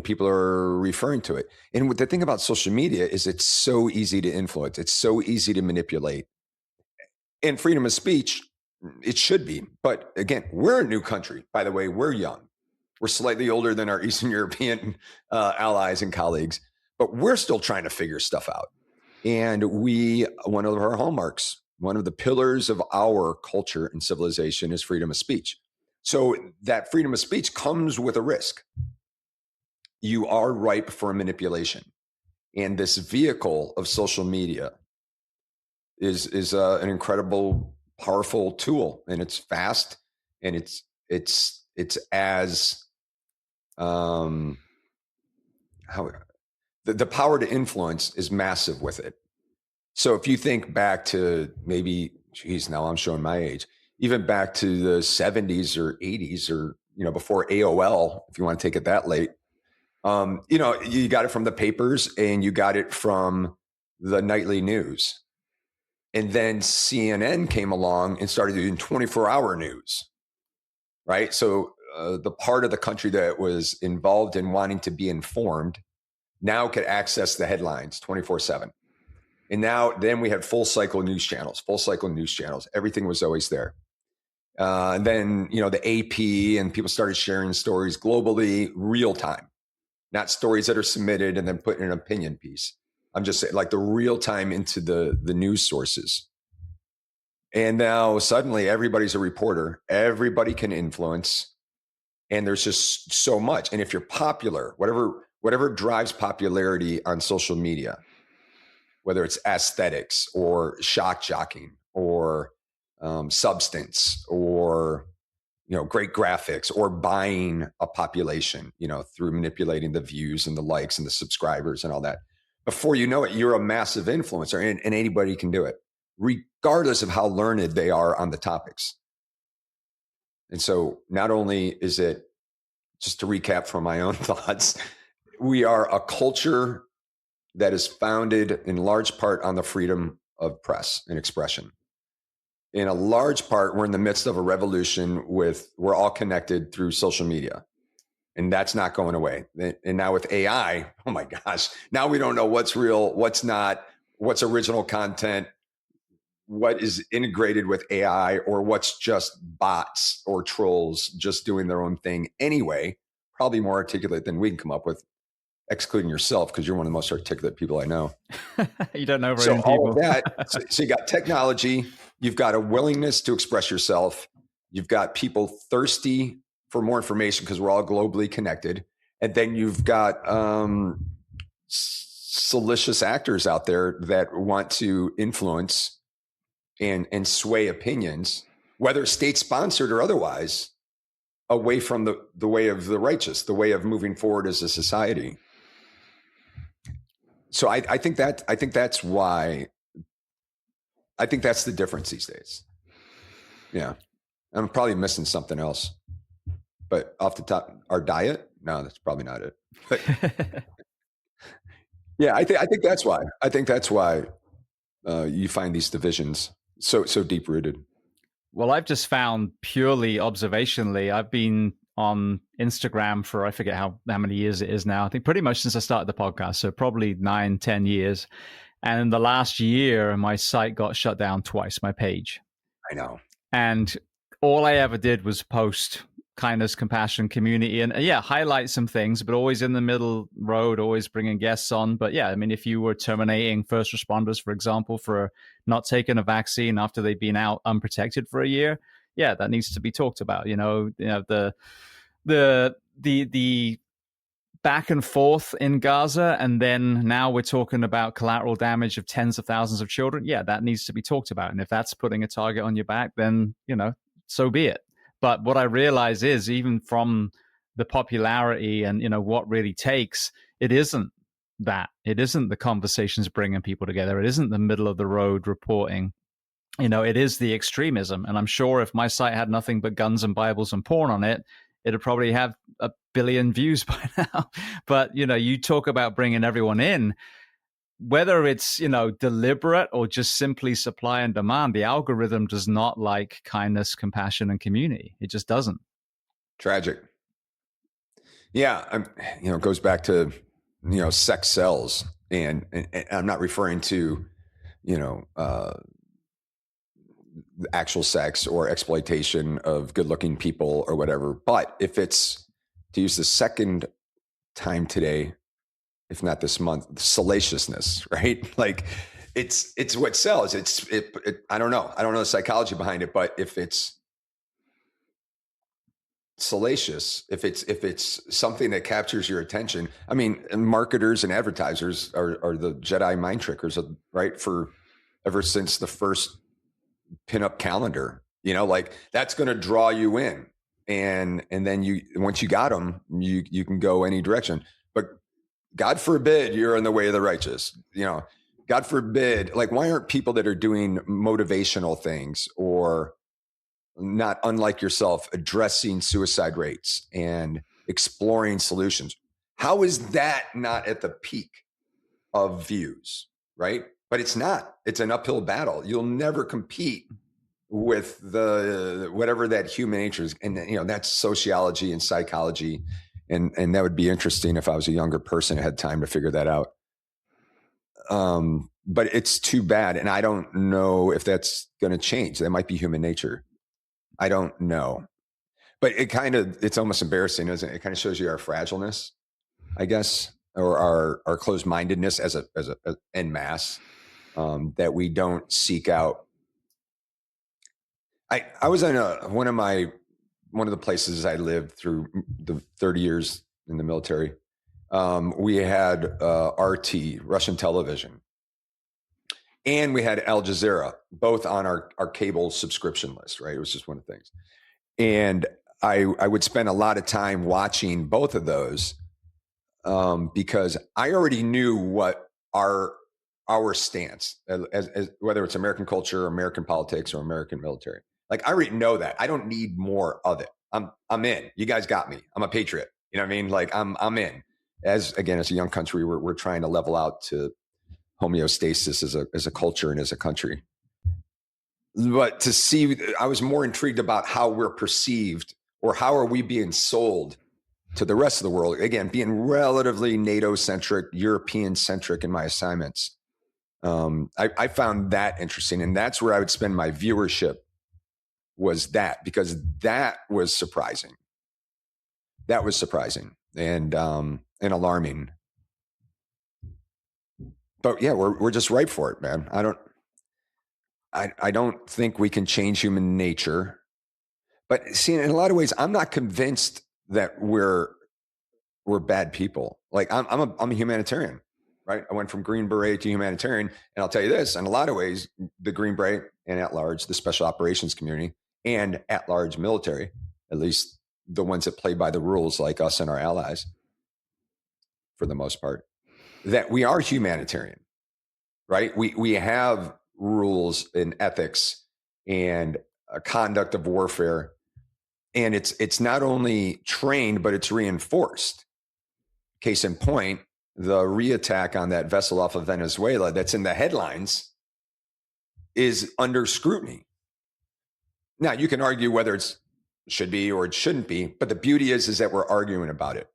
people are referring to it. And what the thing about social media is, it's so easy to influence. It's so easy to manipulate. And freedom of speech, it should be. But again, we're a new country. By the way, we're young. We're slightly older than our Eastern European allies and colleagues, but we're still trying to figure stuff out. And one of our hallmarks, one of the pillars of our culture and civilization, is freedom of speech. So that freedom of speech comes with a risk. You are ripe for manipulation. And this vehicle of social media is an incredible, powerful tool, and it's fast, and it's as the power to influence is massive with it. So if you think back to now I'm showing my age, even back to the 70s or 80s, or, before AOL, if you want to take it that late, you got it from the papers, and you got it from the nightly news. And then CNN came along and started doing 24-hour news, right? So the part of the country that was involved in wanting to be informed now could access the headlines 24/7. And then we had full cycle news channels. Everything was always there. And then, the AP and people started sharing stories globally, real time, not stories that are submitted and then put in an opinion piece. I'm just saying, like, the real time into the news sources. And now suddenly everybody's a reporter. Everybody can influence. And there's just so much. And if you're popular, whatever drives popularity on social media, whether it's aesthetics or shock jocking or substance or, great graphics, or buying a population, through manipulating the views and the likes and the subscribers and all that, before you know it, you're a massive influencer, and anybody can do it, regardless of how learned they are on the topics. And so not only is it, just to recap from my own thoughts, we are a culture that is founded in large part on the freedom of press and expression. In a large part, we're in the midst of a revolution we're all connected through social media, and that's not going away. And now with AI, oh my gosh, now we don't know what's real, what's not, what's original content, what is integrated with AI, or what's just bots or trolls just doing their own thing anyway, probably more articulate than we can come up with, excluding yourself, because you're one of the most articulate people I know. You don't know very so many people. All of that. So you got technology, you've got a willingness to express yourself, You've got people thirsty for more information because we're all globally connected. And then you've got salacious actors out there that want to influence and sway opinions, whether state-sponsored or otherwise, away from the way of the righteous, the way of moving forward as a society. So I think that's why. I think that's the difference these days. Yeah. I'm probably missing something else. But off the top, our diet? No, that's probably not it. But yeah, I think that's why. I think that's why you find these divisions so deep rooted. Well, I've just found purely observationally, I've been on Instagram for, I forget how many years it is now. I think pretty much since I started the podcast. So probably 9-10 years. And in the last year, my site got shut down twice, my page. I know. And all I ever did was post kindness, compassion, community, and highlight some things, but always in the middle road, always bringing guests on. But yeah, I mean, if you were terminating first responders, for example, for not taking a vaccine after they've been out unprotected for a year, yeah, that needs to be talked about. The back and forth in Gaza, and then now we're talking about collateral damage of tens of thousands of children. Yeah, that needs to be talked about. And if that's putting a target on your back, then, so be it. But what I realize is, even from the popularity and, what really takes, it isn't that. It isn't the conversations bringing people together. It isn't the middle of the road reporting. It is the extremism. And I'm sure if my site had nothing but guns and Bibles and porn on it, it'd probably have 1 billion views by now. But, you talk about bringing everyone in, whether it's, deliberate or just simply supply and demand, the algorithm does not like kindness, compassion, and community. It just doesn't. Tragic. Yeah. It goes back to, sex sells. And I'm not referring to, actual sex or exploitation of good looking people or whatever. But if it's, to use the second time today, if not this month, salaciousness, right? Like it's what sells. I don't know. I don't know the psychology behind it, but if it's salacious, if it's something that captures your attention, I mean, marketers and advertisers are the Jedi mind trickers, right? For ever since the first pinup calendar, like that's going to draw you in. And then once you got them, you can go any direction. But God forbid you're in the way of the righteous. God forbid. Like, why aren't people that are doing motivational things or not unlike yourself addressing suicide rates and exploring solutions? How is that not at the peak of views, right? But it's not. It's an uphill battle. You'll never compete with the whatever that human nature is, and that's sociology and psychology, and that would be interesting if I was a younger person and had time to figure that out. But it's too bad, and I don't know if that's going to change. That might be human nature. I don't know, but it's almost embarrassing, isn't it? It kind of shows you our fragileness, I guess, or our closed-mindedness as a en masse, that we don't seek out. I was in one of the places I lived through the 30 years in the military. We had RT, Russian television, and we had Al Jazeera, both on our cable subscription list, right? It was just one of the things. And I would spend a lot of time watching both of those because I already knew what our stance, as whether it's American culture, American politics, or American military. Like, I already know that. I don't need more of it. I'm in. You guys got me. I'm a patriot. You know what I mean? Like, I'm in. As a young country, we're trying to level out to homeostasis as a culture and as a country. But to see, I was more intrigued about how we're perceived, or how are we being sold to the rest of the world. Again, being relatively NATO-centric, European-centric in my assignments. I found that interesting, and that's where I would spend my viewership. Was that, because that was surprising. That was surprising and alarming. But yeah, we're just ripe for it, man. I don't think we can change human nature, But see, in a lot of ways, I'm not convinced that we're bad people. Like I'm a humanitarian, right? I went from Green Beret to humanitarian, and I'll tell you this: in a lot of ways, the Green Beret and at large, the special operations community and at large military, at least the ones that play by the rules, like us and our allies, for the most part, that we are humanitarian, right? We have rules and ethics and a conduct of warfare, and it's not only trained, but it's reinforced. Case in point, the reattack on that vessel off of Venezuela that's in the headlines is under scrutiny. Now, you can argue whether it should be or it shouldn't be, but the beauty is that we're arguing about it.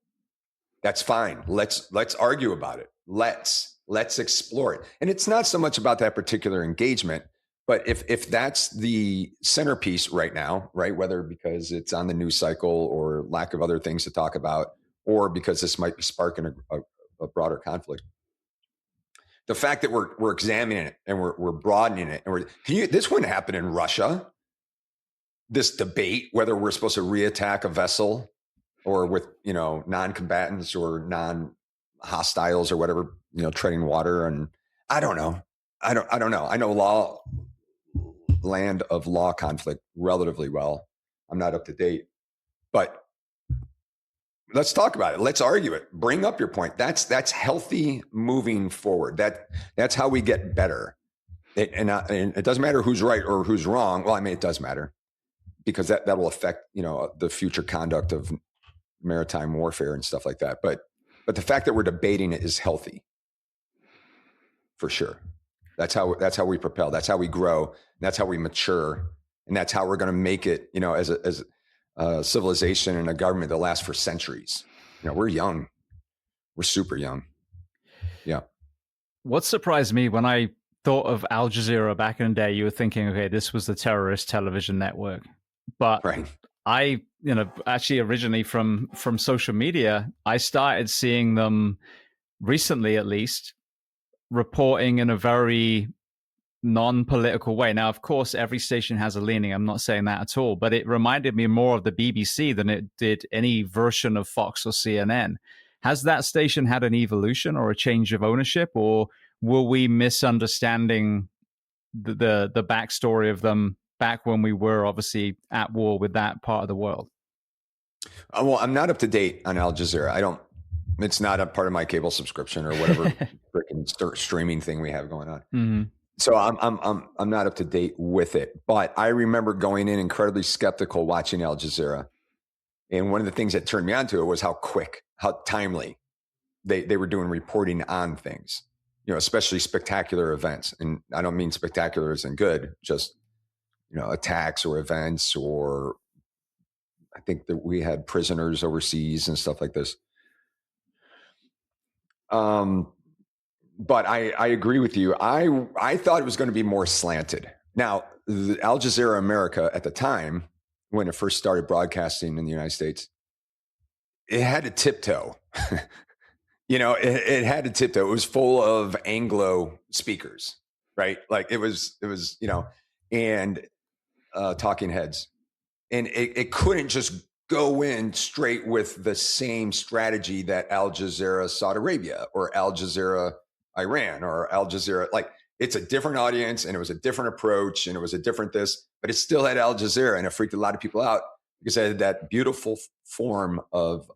That's fine. Let's argue about it. Let's explore it. And it's not so much about that particular engagement, but if that's the centerpiece right now, right, whether because it's on the news cycle or lack of other things to talk about, or because this might be sparking a broader conflict, the fact that we're examining it and we're broadening it, and this wouldn't happen in Russia. This debate whether we're supposed to reattack a vessel or with non-combatants or non-hostiles or whatever, treading water, and I don't know. I don't know. I know land of law conflict relatively well. I'm not up to date, but let's talk about it. Let's argue it. Bring up your point. That's healthy moving forward. That's how we get better. And it doesn't matter who's right or who's wrong. Well, I mean, it does matter because that will affect, the future conduct of maritime warfare and stuff like that. But the fact that we're debating it is healthy, for sure. That's how we propel. That's how we grow. That's how we mature, and that's how we're going to make it, as a civilization and a government that lasts for centuries. We're young. We're super young. Yeah. What surprised me when I thought of Al Jazeera back in the day, you were thinking, okay, this was the terrorist television network. But right. I, actually originally from social media, I started seeing them recently, at least, reporting in a very non-political way. Now, of course, every station has a leaning. I'm not saying that at all, but it reminded me more of the BBC than it did any version of Fox or CNN. Has that station had an evolution or a change of ownership, or were we misunderstanding the backstory of them back when we were obviously at war with that part of the world? Well, I'm not up to date on Al Jazeera. It's not a part of my cable subscription or whatever freaking streaming thing we have going on. Mm-hmm. So I'm not up to date with it, but I remember going in incredibly skeptical watching Al Jazeera. And one of the things that turned me onto it was how quick, how timely they were doing reporting on things, especially spectacular events. And I don't mean spectacular as in good, just, attacks or events, or I think that we had prisoners overseas and stuff like this. But I agree with you. I thought it was going to be more slanted. Now, Al Jazeera America at the time, when it first started broadcasting in the United States, it had to tiptoe. It had to tiptoe. It was full of Anglo speakers, right? Like it was, and talking heads. And it couldn't just go in straight with the same strategy that Al Jazeera Saudi Arabia or Al Jazeera Iran or Al Jazeera. Like, it's a different audience, and it was a different approach, and it was a different this, but it still had Al Jazeera, and it freaked a lot of people out because it had that beautiful form of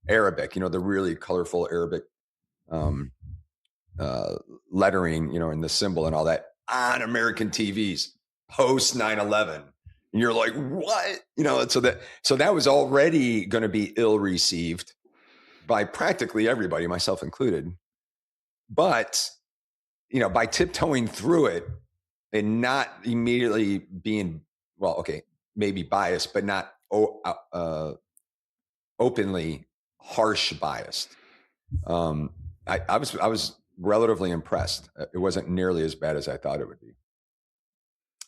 Arabic, the really colorful Arabic lettering, and the symbol and all that on American TVs post 9/11. And you're like, what? So that was already going to be ill received by practically everybody, myself included. But, by tiptoeing through it and not immediately being, well, okay, maybe biased, but not openly harsh biased. I was relatively impressed. It wasn't nearly as bad as I thought it would be.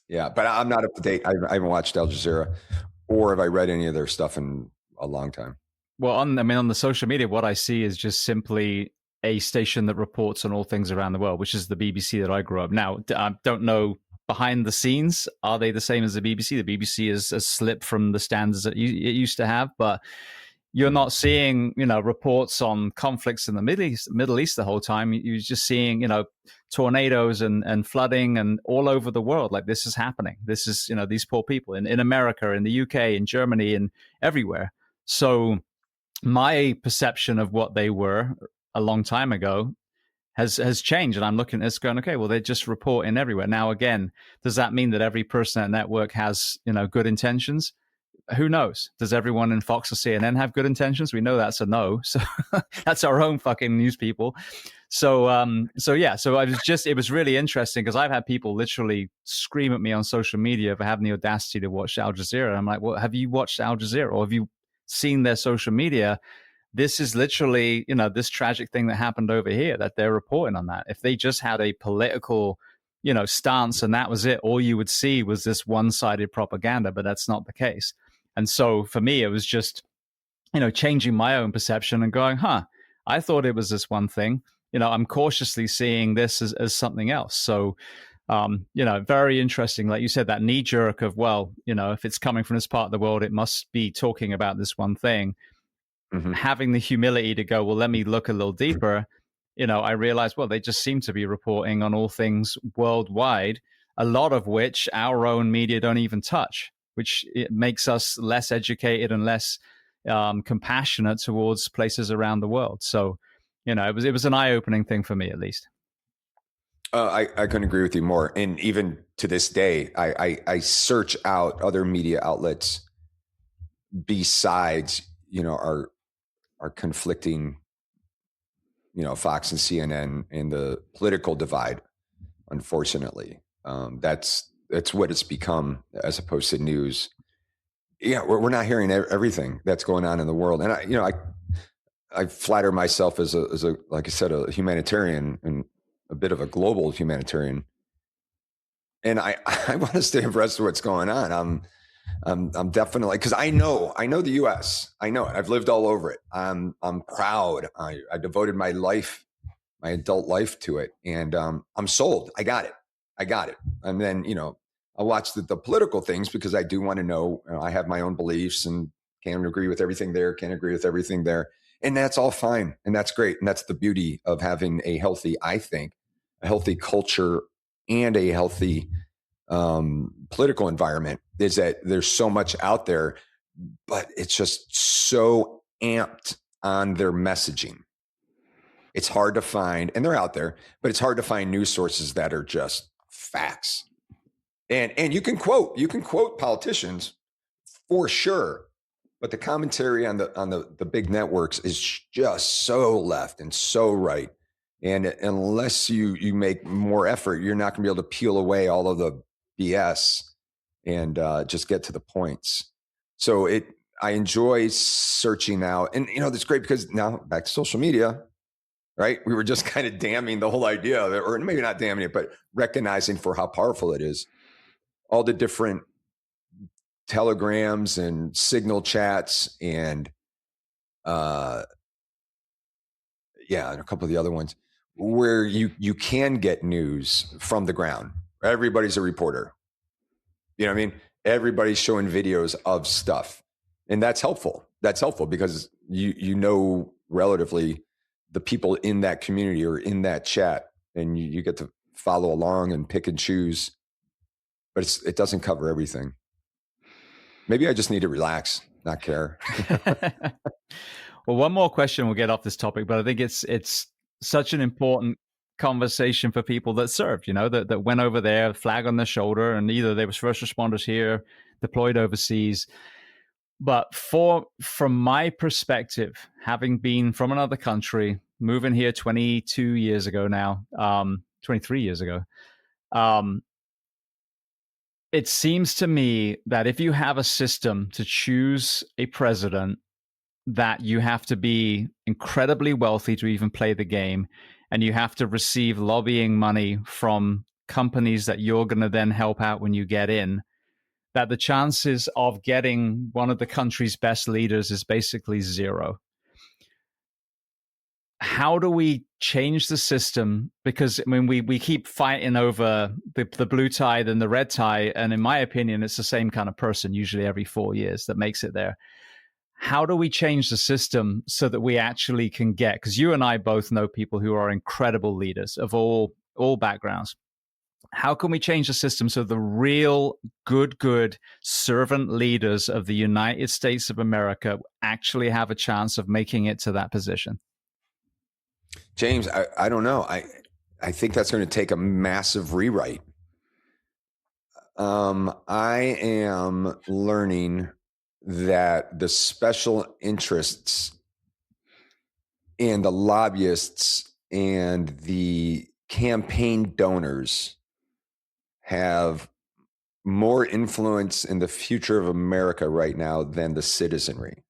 Yeah, but I'm not up to date. I haven't watched Al Jazeera, or have I read any of their stuff in a long time. Well, on the social media, what I see is just simply a station that reports on all things around the world, which is the BBC that I grew up. Now, I don't know behind the scenes, are they the same as the BBC? The BBC has slipped from the standards that it used to have, but you're not seeing, reports on conflicts in the Middle East the whole time. You're just seeing, tornadoes and flooding and all over the world. Like, this is happening. This is, these poor people in America, in the UK, in Germany, and everywhere. So my perception of what they were a long time ago has changed, and I'm looking at this going, okay, well, they're just reporting everywhere. Now, again, does that mean that every person at network has, good intentions? Who knows? Does everyone in Fox or CNN have good intentions? We know that's a no. So that's our own fucking news people. So it was really interesting, because I've had people literally scream at me on social media for having the audacity to watch Al Jazeera. And I'm like, well, have you watched Al Jazeera, or have you seen their social media? This is literally, this tragic thing that happened over here, that they're reporting on that. If they just had a political, stance and that was it, all you would see was this one-sided propaganda, but that's not the case. And so for me, it was just, changing my own perception and going, I thought it was this one thing. I'm cautiously seeing this as something else. So, very interesting. Like you said, that knee jerk of, well, if it's coming from this part of the world, it must be talking about this one thing. Mm-hmm. Having the humility to go, well, let me look a little deeper. I realized, well, they just seem to be reporting on all things worldwide, a lot of which our own media don't even touch, which it makes us less educated and less compassionate towards places around the world. So, it was an eye-opening thing for me, at least. I couldn't agree with you more. And even to this day, I search out other media outlets besides, our conflicting, Fox and CNN and the political divide. Unfortunately, that's what it's become, as opposed to news. Yeah, we're not hearing everything that's going on in the world. And I flatter myself as a like I said, a humanitarian and a bit of a global humanitarian. And I want to stay abreast of what's going on. I'm definitely, because I know the U.S. I know it. I've lived all over it. I'm proud. I devoted my adult life to it, and I'm sold. I got it. And then I watch the political things, because I do want to know. I have my own beliefs and can't agree with everything there. Can't agree with everything there, and that's all fine, and that's great, and that's the beauty of having a healthy culture and a healthy political environment, is that there's so much out there, but it's just so amped on their messaging. It's hard to find, and they're out there, but it's hard to find news sources that are just facts. And you can quote politicians for sure, but the commentary on the big networks is just so left and so right. And unless you make more effort, you're not going to be able to peel away all of the BS and just get to the points. So I enjoy searching out, and that's great, because now back to social media, right? We were just kind of damning the whole idea of it, or maybe not damning it, but recognizing for how powerful it is. All the different telegrams and signal chats and and a couple of the other ones where you can get news from the ground. Everybody's a reporter. You know what I mean? Everybody's showing videos of stuff. And that's helpful. That's helpful because you relatively the people in that community or in that chat, and you get to follow along and pick and choose. But it doesn't cover everything. Maybe I just need to relax, not care. Well, one more question, we'll get off this topic, but I think it's such an important conversation for people that served, that went over there, flag on their shoulder, and either they were first responders here, deployed overseas. But from my perspective, having been from another country, moving here 22 years ago now, 23 years ago, it seems to me that if you have a system to choose a president, that you have to be incredibly wealthy to even play the game, and you have to receive lobbying money from companies that you're going to then help out when you get in, that the chances of getting one of the country's best leaders is basically zero. how do we change the system? Because I mean, we keep fighting over the blue tie and the red tie, and in my opinion, it's the same kind of person usually every 4 years that makes it there. How do we change the system so that we actually can get? Because you and I both know people who are incredible leaders of all backgrounds. How can we change the system so the real good servant leaders of the United States of America actually have a chance of making it to that position? James, I don't know. I think that's going to take a massive rewrite. I am learning that the special interests and the lobbyists and the campaign donors have more influence in the future of America right now than the citizenry.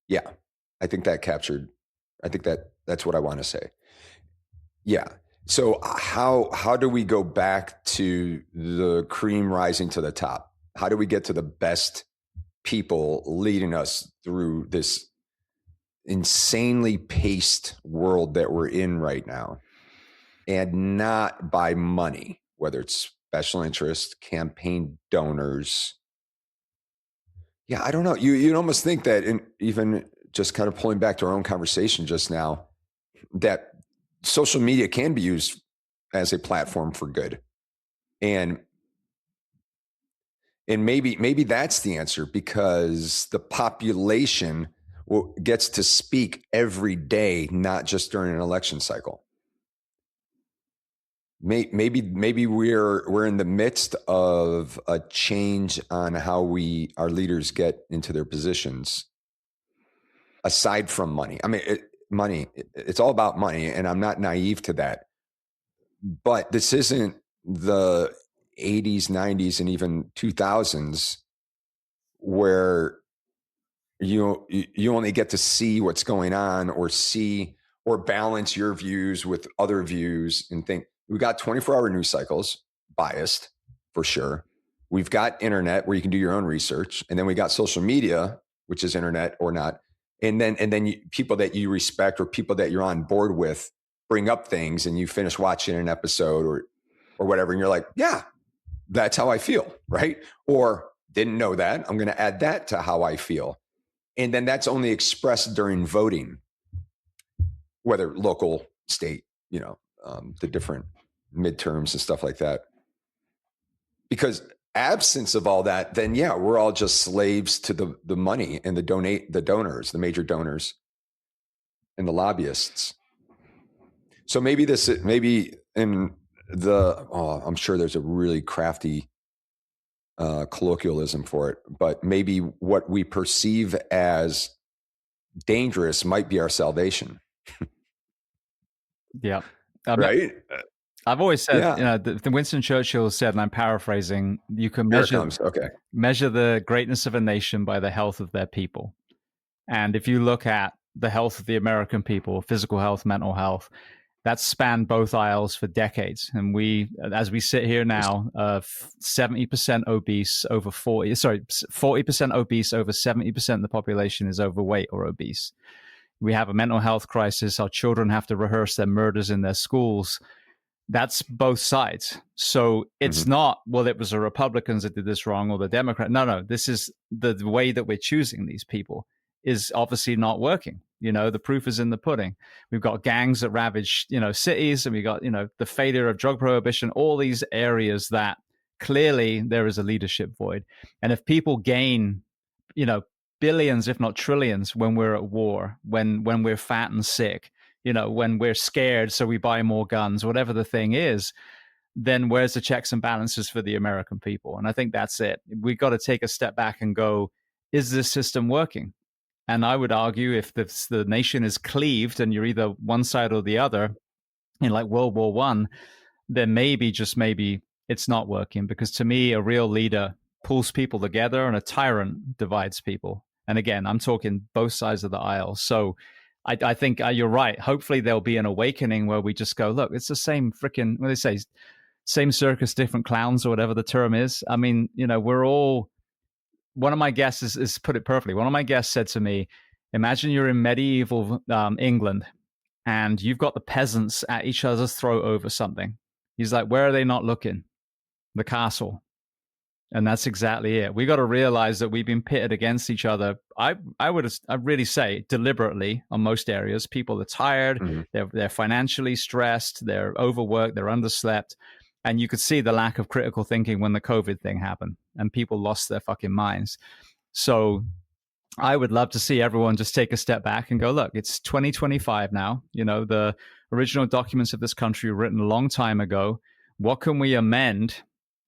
Yeah, I think that's what I want to say. Yeah. So how do we go back to the cream rising to the top? How do we get to the best people leading us through this insanely paced world that we're in right now? And not by money, whether it's special interest, campaign donors. Yeah, I don't know. You'd almost think that, even just kind of pulling back to our own conversation just now, that social media can be used as a platform for good. And maybe that's the answer, because the population gets to speak every day, not just during an election cycle. Maybe we're in the midst of a change on how our leaders get into their positions. Aside from money, I mean, it's all about money, and I'm not naive to that. But this isn't the 80s, 90s, and even 2000s where you only get to see what's going on, or balance your views with other views and think. We've got 24-hour news cycles, biased for sure. We've got internet where you can do your own research, and then we got social media, which is internet or not. And then people that you respect or people that you're on board with bring up things, and you finish watching an episode or whatever, and you're like, yeah, that's how I feel, right? Or didn't know that. I'm going to add that to how I feel, and then that's only expressed during voting, whether local, state, the different midterms and stuff like that. Because absence of all that, then yeah, we're all just slaves to the money and the donors, the major donors and the lobbyists. So maybe I'm sure there's a really crafty colloquialism for it, but maybe what we perceive as dangerous might be our salvation. Yeah. Right. I've always said, the Winston Churchill said, and I'm paraphrasing, you can measure the greatness of a nation by the health of their people. And if you look at the health of the American people, physical health, mental health, that's spanned both aisles for decades. And as we sit here now, 70% obese over 40% obese, over 70% of the population is overweight or obese. We have a mental health crisis. Our children have to rehearse their murders in their schools. That's both sides. So it's not, well, it was the Republicans that did this wrong or the Democrat. No, this is the way that we're choosing these people is obviously not working. The proof is in the pudding. We've got gangs that ravage, cities, and we got, the failure of drug prohibition, all these areas that clearly there is a leadership void. And if people gain, billions, if not trillions, when we're at war, when we're fat and sick, when we're scared, so we buy more guns, whatever the thing is, then where's the checks and balances for the American people? And I think that's it. We've got to take a step back and go, is this system working? And I would argue if the nation is cleaved and you're either one side or the other, in like World War I, then maybe, just maybe, it's not working. Because to me, a real leader pulls people together and a tyrant divides people. And again, I'm talking both sides of the aisle. So I think you're right. Hopefully there'll be an awakening where we just go, look, it's the same freaking, what do they say, same circus, different clowns, or whatever the term is. I mean, we're all, one of my guests is put it perfectly. One of my guests said to me, Imagine you're in medieval England and you've got the peasants at each other's throat over something. He's like, where are they not looking? The castle. And that's exactly it. We got to realize that we've been pitted against each other. I'd really say deliberately on most areas. People are tired. Mm-hmm. They're financially stressed. They're overworked. They're underslept. And you could see the lack of critical thinking when the COVID thing happened and people lost their fucking minds. So I would love to see everyone just take a step back and go, look, it's 2025 now. You know, the original documents of this country were written a long time ago. What can we amend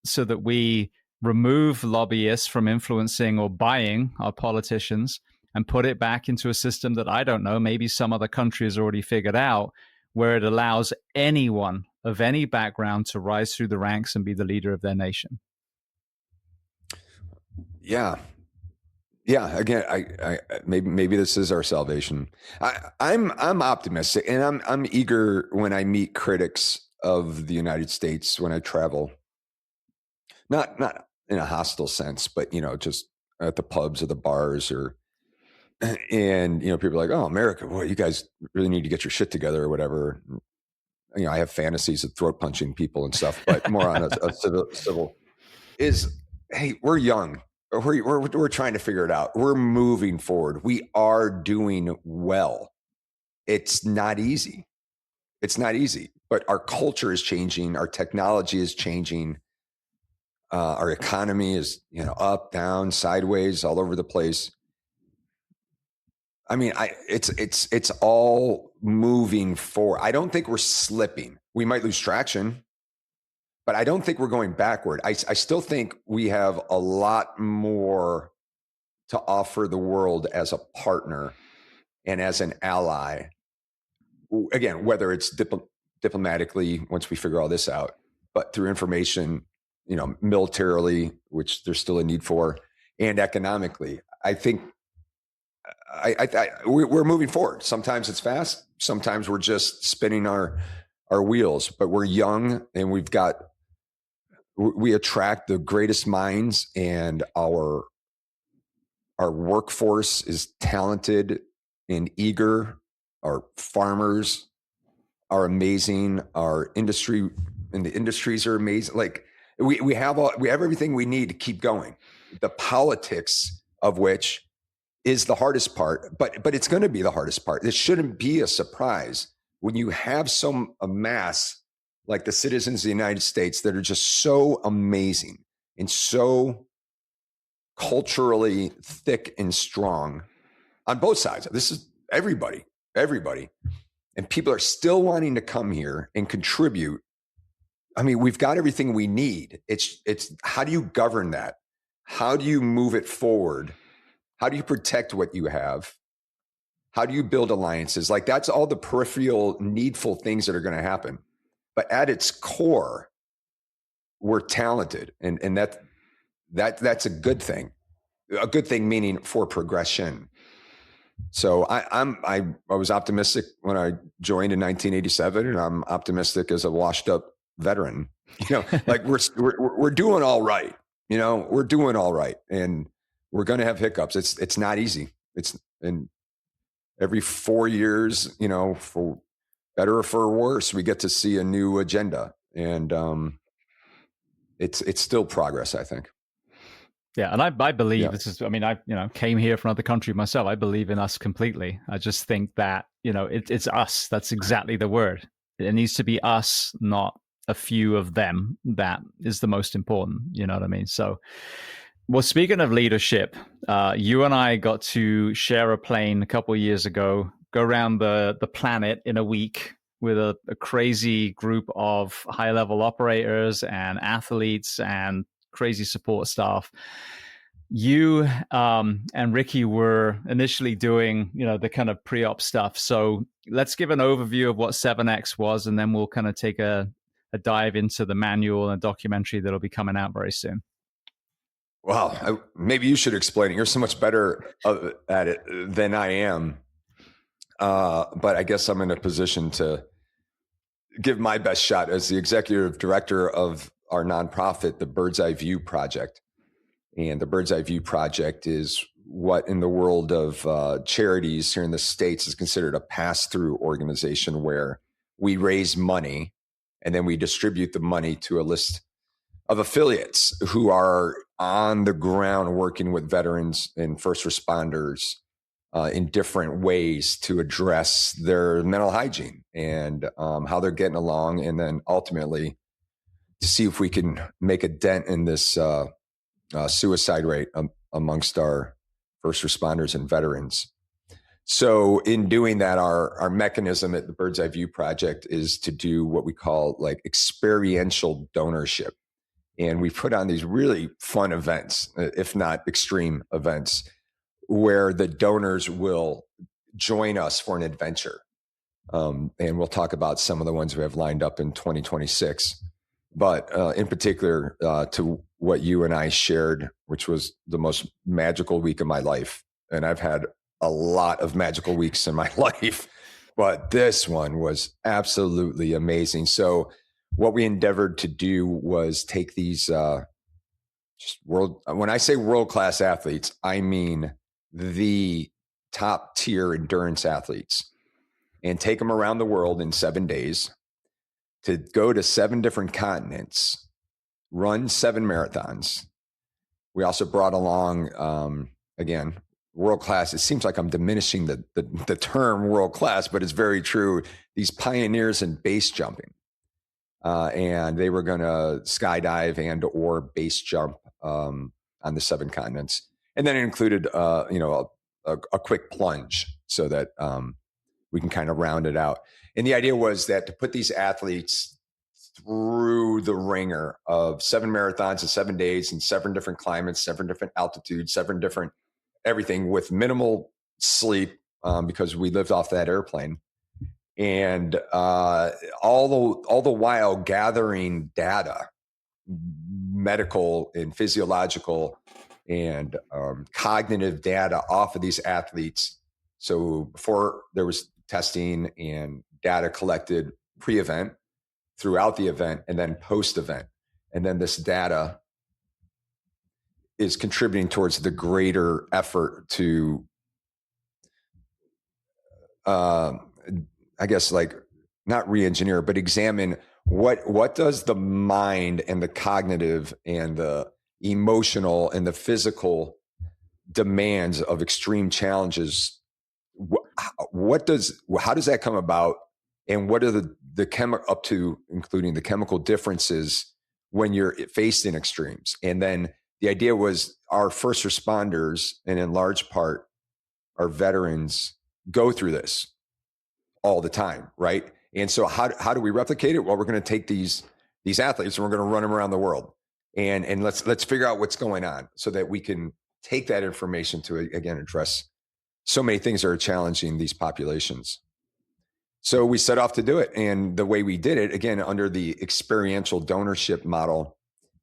so that we remove lobbyists from influencing or buying our politicians and put it back into a system that I don't know, maybe some other country has already figured out, where it allows anyone of any background to rise through the ranks and be the leader of their nation? Yeah. Again, I maybe this is our salvation. I'm optimistic, and I'm eager when I meet critics of the United States when I travel. Not in a hostile sense, but just at the pubs or the bars, and people are like, "Oh, America, boy, you guys really need to get your shit together," or whatever. I have fantasies of throat punching people and stuff, but more on a civil is, hey, we're young. We're trying to figure it out. We're moving forward. We are doing well. It's not easy. But our culture is changing. Our technology is changing. Our economy is, up, down, sideways, all over the place. I mean, it's all moving forward. I don't think we're slipping. We might lose traction, but I don't think we're going backward. I still think we have a lot more to offer the world as a partner and as an ally. Again, whether it's diplomatically, once we figure all this out, but through information, militarily, which there's still a need for, and economically. I think we're moving forward. Sometimes it's fast. Sometimes we're just spinning our wheels, but we're young and we attract the greatest minds, and our workforce is talented and eager. Our farmers are amazing. Our industry and the industries are amazing. Like we have everything we need to keep going. The politics of which is the hardest part, but it's going to be the hardest part. It shouldn't be a surprise when you have a mass like the citizens of the United States that are just so amazing and so culturally thick and strong on both sides. This is everybody, and people are still wanting to come here and contribute. I mean, we've got everything we need. It's how do you govern that? How do you move it forward? How do you protect what you have? How do you build alliances? Like that's all the peripheral, needful things that are going to happen. But at its core, we're talented, and that's a good thing. A good thing meaning for progression. So I was optimistic when I joined in 1987, and I'm optimistic as a washed up veteran. Like we're doing all right. We're doing all right, and we're going to have hiccups. It's not easy. And every 4 years, for better or for worse, we get to see a new agenda, and it's still progress, I think. Yeah, and I believe this is. I mean, I came here from another country myself. I believe in us completely. I just think that it's us. That's exactly the word. It needs to be us, not a few of them. That is the most important. You know what I mean? So, well, speaking of leadership, you and I got to share a plane a couple of years ago, go around the planet in a week with a crazy group of high-level operators and athletes and crazy support staff. You and Ricky were initially doing, the kind of pre-op stuff. So let's give an overview of what 7X was, and then we'll kind of take a dive into the manual and documentary that'll be coming out very soon. Wow, maybe you should explain it. You're so much better at it than I am. But I guess I'm in a position to give my best shot as the executive director of our nonprofit, the Bird's Eye View Project. And the Bird's Eye View Project is what in the world of charities here in the States is considered a pass-through organization, where we raise money and then we distribute the money to a list of affiliates who are on the ground working with veterans and first responders in different ways to address their mental hygiene and how they're getting along, and then ultimately to see if we can make a dent in this suicide rate amongst our first responders and veterans. So in doing that, our mechanism at the Bird's Eye View Project is to do what we call like experiential donorship. And we put on these really fun events, if not extreme events, where the donors will join us for an adventure. And we'll talk about some of the ones we have lined up in 2026. But in particular, to what you and I shared, which was the most magical week of my life. And I've had a lot of magical weeks in my life, but this one was absolutely amazing. So what we endeavored to do was take these when I say world-class athletes, I mean the top tier endurance athletes, and take them around the world in 7 days to go to 7 different continents, run 7 marathons. We also brought along, again, world-class. It seems like I'm diminishing the term world-class, but it's very true. These pioneers in base jumping. And they were going to skydive and or base jump on the 7 continents. And then it included, a quick plunge so that we can kind of round it out. And the idea was that to put these athletes through the ringer of 7 marathons in 7 days in 7 different climates, 7 different altitudes, 7 different everything with minimal sleep because we lived off that airplane. And all the while gathering data, medical and physiological and cognitive data off of these athletes. So before there was testing and data collected pre-event, throughout the event, and then post-event. And then this data is contributing towards the greater effort to I guess like not re-engineer, but examine what does the mind and the cognitive and the emotional and the physical demands of extreme challenges, how does that come about? And what are up to including the chemical differences when you're faced in extremes? And then the idea was our first responders, and in large part our veterans, go through this all the time, right? And so how do we replicate it? Well, we're going to take these athletes and we're going to run them around the world, and let's figure out what's going on so that we can take that information to again address so many things that are challenging these populations. So we set off to do it, and the way we did it, again under the experiential donorship model,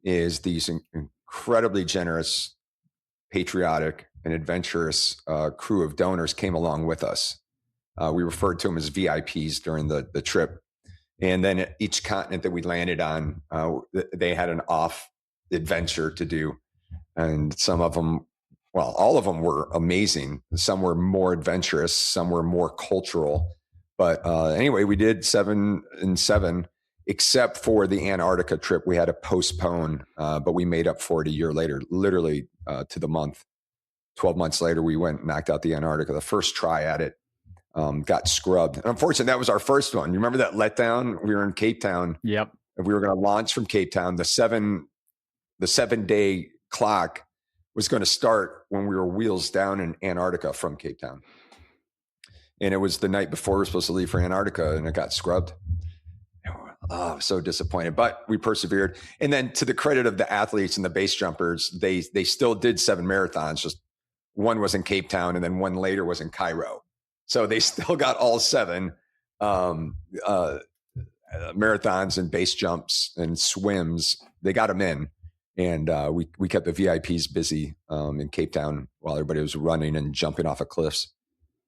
is these incredibly generous, patriotic, and adventurous crew of donors came along with us. We referred to them as VIPs during the trip. And then at each continent that we landed on, they had an off adventure to do. And some of them, well, all of them were amazing. Some were more adventurous, some were more cultural. But anyway, we did 7 and 7, except for the Antarctica trip. We had to postpone, but we made up for it a year later, literally to the month. 12 months later, we went and knocked out the Antarctica. The first try at it got scrubbed. And unfortunately, that was our first one. You remember that letdown? We were in Cape Town. Yep. And we were going to launch from Cape Town. The 7-day clock was going to start when we were wheels down in Antarctica from Cape Town. And it was the night before we were supposed to leave for Antarctica, and it got scrubbed. Oh, so disappointed, but we persevered. And then to the credit of the athletes and the base jumpers, they still did 7 marathons. Just one was in Cape Town, and then one later was in Cairo. So they still got all 7 marathons and base jumps and swims. They got them in, and we kept the VIPs busy in Cape Town while everybody was running and jumping off of cliffs.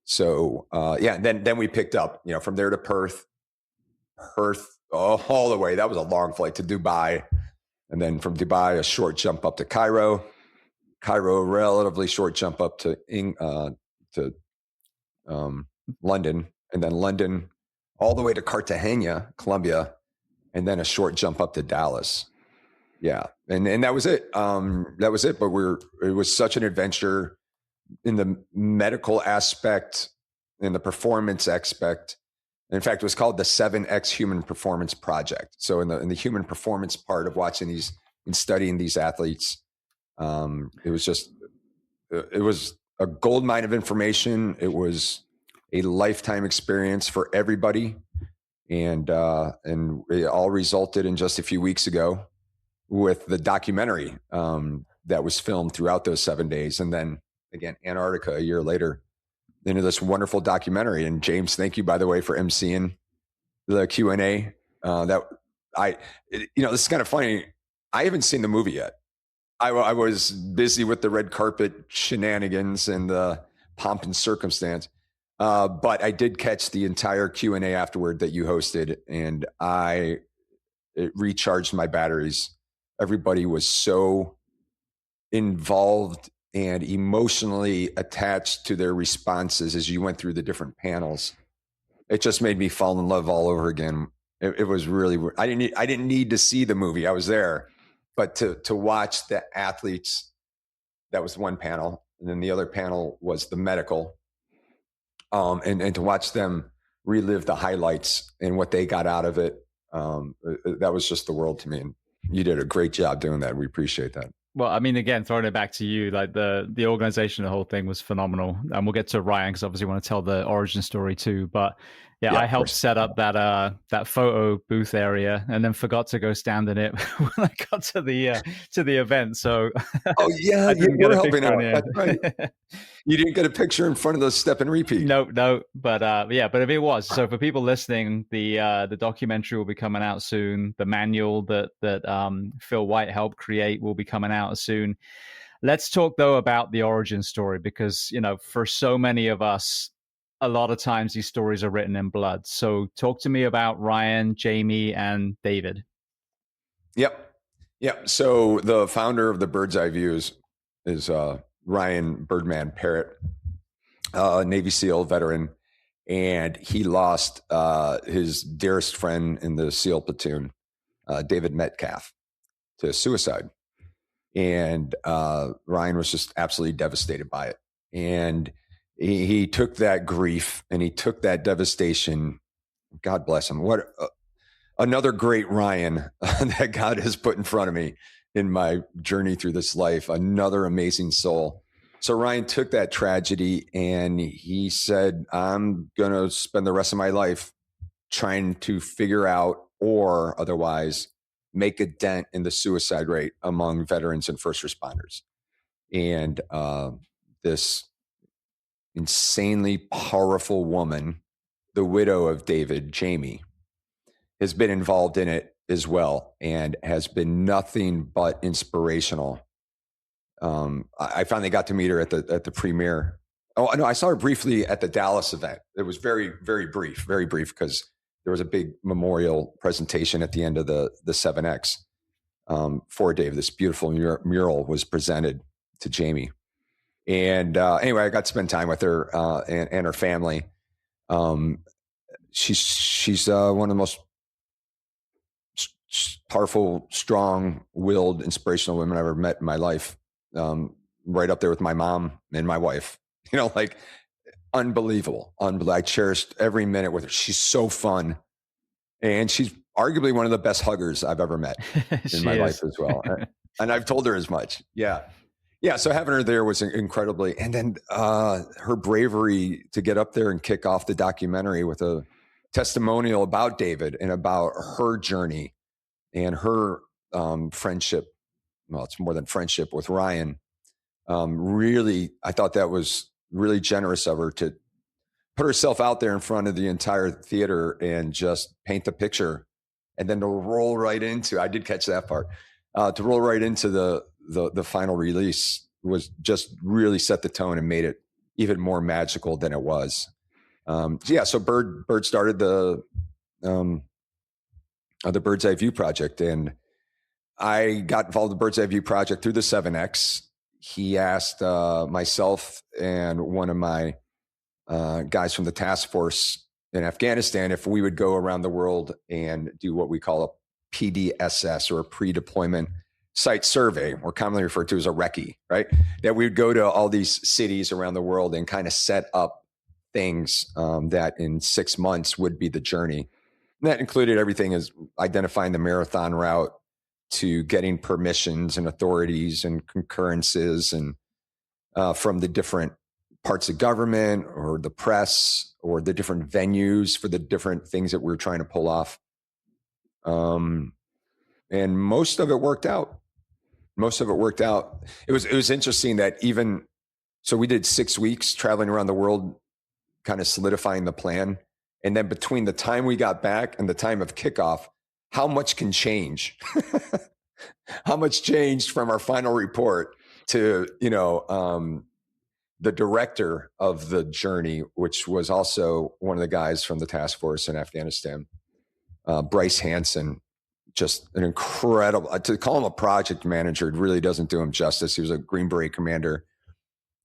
So then we picked up, from there to Perth, all the way. That was a long flight to Dubai, and then from Dubai a short jump up to Cairo, Cairo, relatively short jump up to London, and then London all the way to Cartagena, Colombia, and then a short jump up to Dallas. Yeah, and that was it. That was it. But it was such an adventure in the medical aspect, in the performance aspect. In fact, it was called the 7X Human Performance Project. So in the human performance part of watching these and studying these athletes, it was a gold mine of information. It was a lifetime experience for everybody, and it all resulted in just a few weeks ago with the documentary that was filmed throughout those 7 days, and then again Antarctica a year later into this wonderful documentary. And James, thank you, by the way, for emceeing the Q&A. This is kind of funny. I haven't seen the movie yet. I was busy with the red carpet shenanigans and the pomp and circumstance. But I did catch the entire Q&A afterward that you hosted, and it recharged my batteries. Everybody was so involved and emotionally attached to their responses as you went through the different panels. It just made me fall in love all over again. It was really, I didn't need to see the movie. I was there, but to watch the athletes, that was one panel. And then the other panel was the medical. And to watch them relive the highlights and what they got out of it. That was just the world to me. And you did a great job doing that. We appreciate that. Well, I mean, again, throwing it back to you, like the organization, the whole thing was phenomenal. And we'll get to Ryan because obviously we want to tell the origin story too. But yeah, I helped set up that photo booth area, and then forgot to go stand in it when I got to the event. So yeah, I didn't get a helping picture out. in That's right. You didn't get a picture in front of the step and repeat. No, but if it was, so for people listening, the documentary will be coming out soon. The manual that Phil White helped create will be coming out soon. Let's talk though about the origin story, because for so many of us, a lot of times these stories are written in blood. So talk to me about Ryan, Jamie, and David. Yep. So the founder of the Bird's Eye Views is Ryan Birdman Parrott, Navy SEAL veteran, and he lost his dearest friend in the SEAL platoon, David Metcalf, to suicide. And Ryan was just absolutely devastated by it. And he took that grief and he took that devastation. God bless him. What another great Ryan that God has put in front of me in my journey through this life. Another amazing soul. So Ryan took that tragedy and he said, I'm going to spend the rest of my life trying to figure out or otherwise make a dent in the suicide rate among veterans and first responders. And this insanely powerful woman, the widow of David, Jamie, has been involved in it as well and has been nothing but inspirational. I finally got to meet her at the premiere. Oh, no, I saw her briefly at the Dallas event. It was very, very brief because there was a big memorial presentation at the end of the 7X for Dave. This beautiful mural was presented to Jamie. And anyway, I got to spend time with her and her family. She's one of the most powerful, strong-willed, inspirational women I've ever met in my life. Right up there with my mom and my wife. Unbelievable. I cherished every minute with her. She's so fun, and she's arguably one of the best huggers I've ever met in my life as well. And I've told her as much. Yeah. So having her there was incredibly, and then her bravery to get up there and kick off the documentary with a testimonial about David and about her journey and her friendship. Well, it's more than friendship with Ryan. Really, I thought that was really generous of her to put herself out there in front of the entire theater and just paint the picture, and then to roll right into, I did catch that part, to roll right into the final release was just really set the tone and made it even more magical than it was. So Bird started the Bird's Eye View project, and I got involved in the Bird's Eye View project through the 7X. he asked myself and one of my guys from the task force in Afghanistan if we would go around the world and do what we call a PDSS, or a pre-deployment site survey, or commonly referred to as a recce, right? That we would go to all these cities around the world and kind of set up things that in 6 months would be the journey. And that included everything as identifying the marathon route to getting permissions and authorities and concurrences and from the different parts of government or the press or the different venues for the different things that we were trying to pull off. And most of it worked out. It was interesting that so we did 6 weeks traveling around the world, kind of solidifying the plan. And then between the time we got back and the time of kickoff, how much can change? How much changed from our final report to, the director of the journey, which was also one of the guys from the task force in Afghanistan, Bryce Hansen, just an incredible, to call him a project manager, it really doesn't do him justice. He was a Green Beret commander,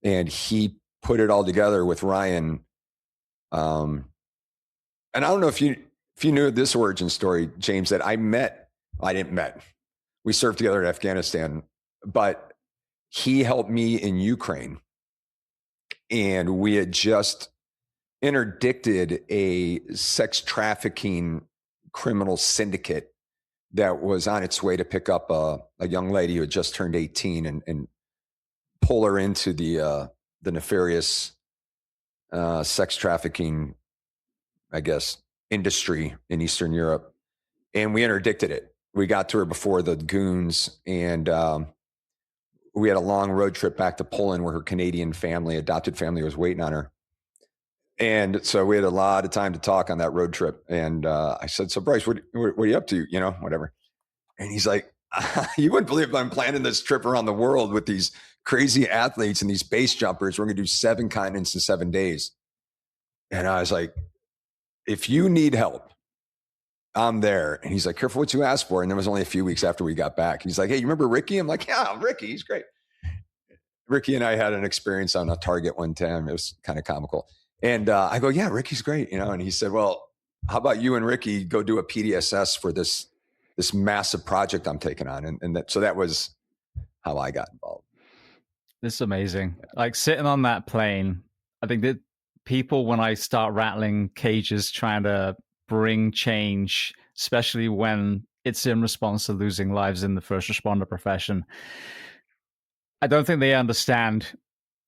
and he put it all together with Ryan. And I don't know if you knew this origin story, James, that I didn't met. We served together in Afghanistan, but he helped me in Ukraine. And we had just interdicted a sex trafficking criminal syndicate that was on its way to pick up a young lady who had just turned 18 and pull her into the nefarious sex trafficking, I guess, industry in Eastern Europe. And we interdicted it. We got to her before the goons, and we had a long road trip back to Poland where her Canadian adopted family was waiting on her. And so we had a lot of time to talk on that road trip. And I said, so Bryce, what are you up to? Whatever. And he's like, you wouldn't believe I'm planning this trip around the world with these crazy athletes and these base jumpers. We're going to do 7 continents in 7 days. And I was like, if you need help, I'm there. And he's like, careful what you ask for. And it was only a few weeks after we got back. He's like, hey, you remember Ricky? I'm like, yeah, Ricky, he's great. Ricky and I had an experience on a target one time. It was kind of comical. And I go, yeah, Ricky's great. And he said, well, how about you and Ricky go do a PDSS for this massive project I'm taking on? So that was how I got involved. This is amazing. Like sitting on that plane, I think that people, when I start rattling cages trying to bring change, especially when it's in response to losing lives in the first responder profession, I don't think they understand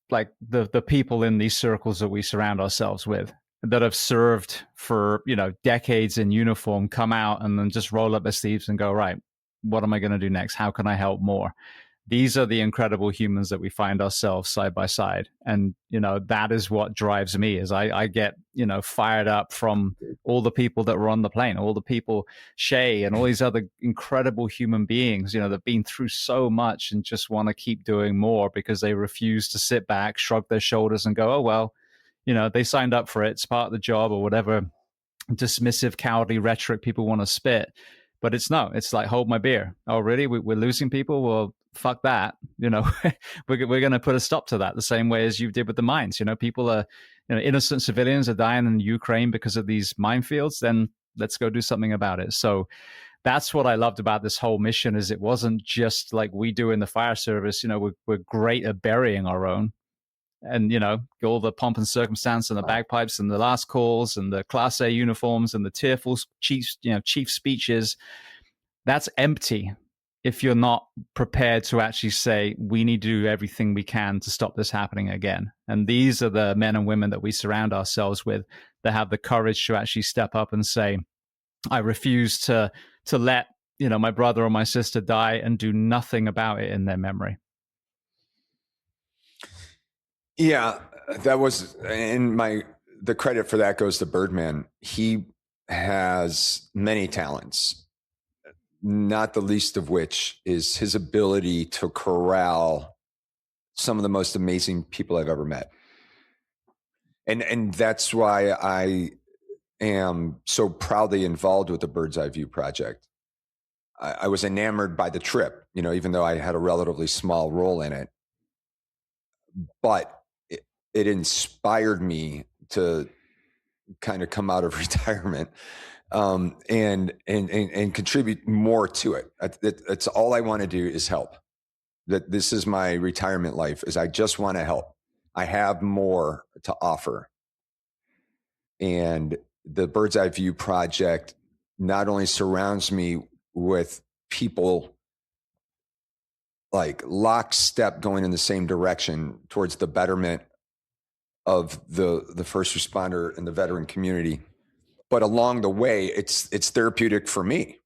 like the people in these circles that we surround ourselves with that have served for, decades in uniform, come out and then just roll up their sleeves and go, right, what am I going to do next? How can I help more? These are the incredible humans that we find ourselves side by side. And, that is what drives me is I get, fired up from all the people that were on the plane, all the people, Shay and all these other incredible human beings, that've been through so much and just want to keep doing more because they refuse to sit back, shrug their shoulders and go, oh, well, they signed up for it. It's part of the job or whatever dismissive, cowardly rhetoric people want to spit. But it's like, hold my beer. Oh, really? We're losing people? Well, fuck that. We're going to put a stop to that the same way as you did with the mines. People are, innocent civilians are dying in Ukraine because of these minefields. Then let's go do something about it. So that's what I loved about this whole mission is it wasn't just like we do in the fire service. We're great at burying our own. And, all the pomp and circumstance and the bagpipes and the last calls and the Class A uniforms and the tearful chief speeches, that's empty if you're not prepared to actually say, we need to do everything we can to stop this happening again. And these are the men and women that we surround ourselves with that have the courage to actually step up and say, I refuse to let, my brother or my sister die and do nothing about it in their memory. Yeah, that was the credit for that goes to Birdman. He has many talents, not the least of which is his ability to corral some of the most amazing people I've ever met. And that's why I am so proudly involved with the Bird's Eye View project. I was enamored by the trip, even though I had a relatively small role in it. but it inspired me to kind of come out of retirement and contribute more to it. It's all I want to do is help. That this is my retirement life, is I just want to help. I have more to offer. And the Bird's Eye View Project not only surrounds me with people like lockstep going in the same direction towards the betterment of the first responder and the veteran community, but along the way, it's therapeutic for me.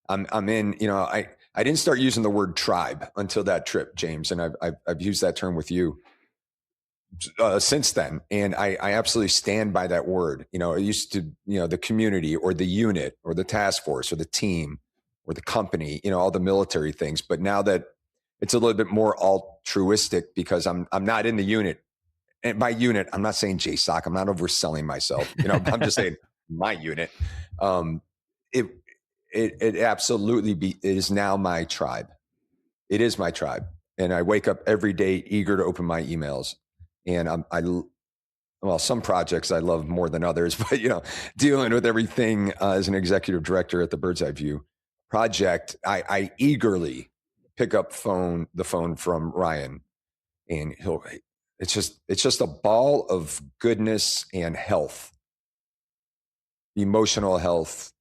I'm in, I didn't start using the word tribe until that trip, James, and I've used that term with you since then, and I absolutely stand by that word. It used to, the community or the unit or the task force or the team or the company, all the military things. But now that it's a little bit more altruistic, because I'm not in the unit. And by unit, I'm not saying JSOC. I'm not overselling myself. I'm just saying my unit. It absolutely it is now my tribe. It is my tribe, and I wake up every day eager to open my emails. And some projects I love more than others, but dealing with everything as an executive director at the Bird's Eye View Project, I eagerly pick up the phone from Ryan, and it's just a ball of goodness and health, emotional health,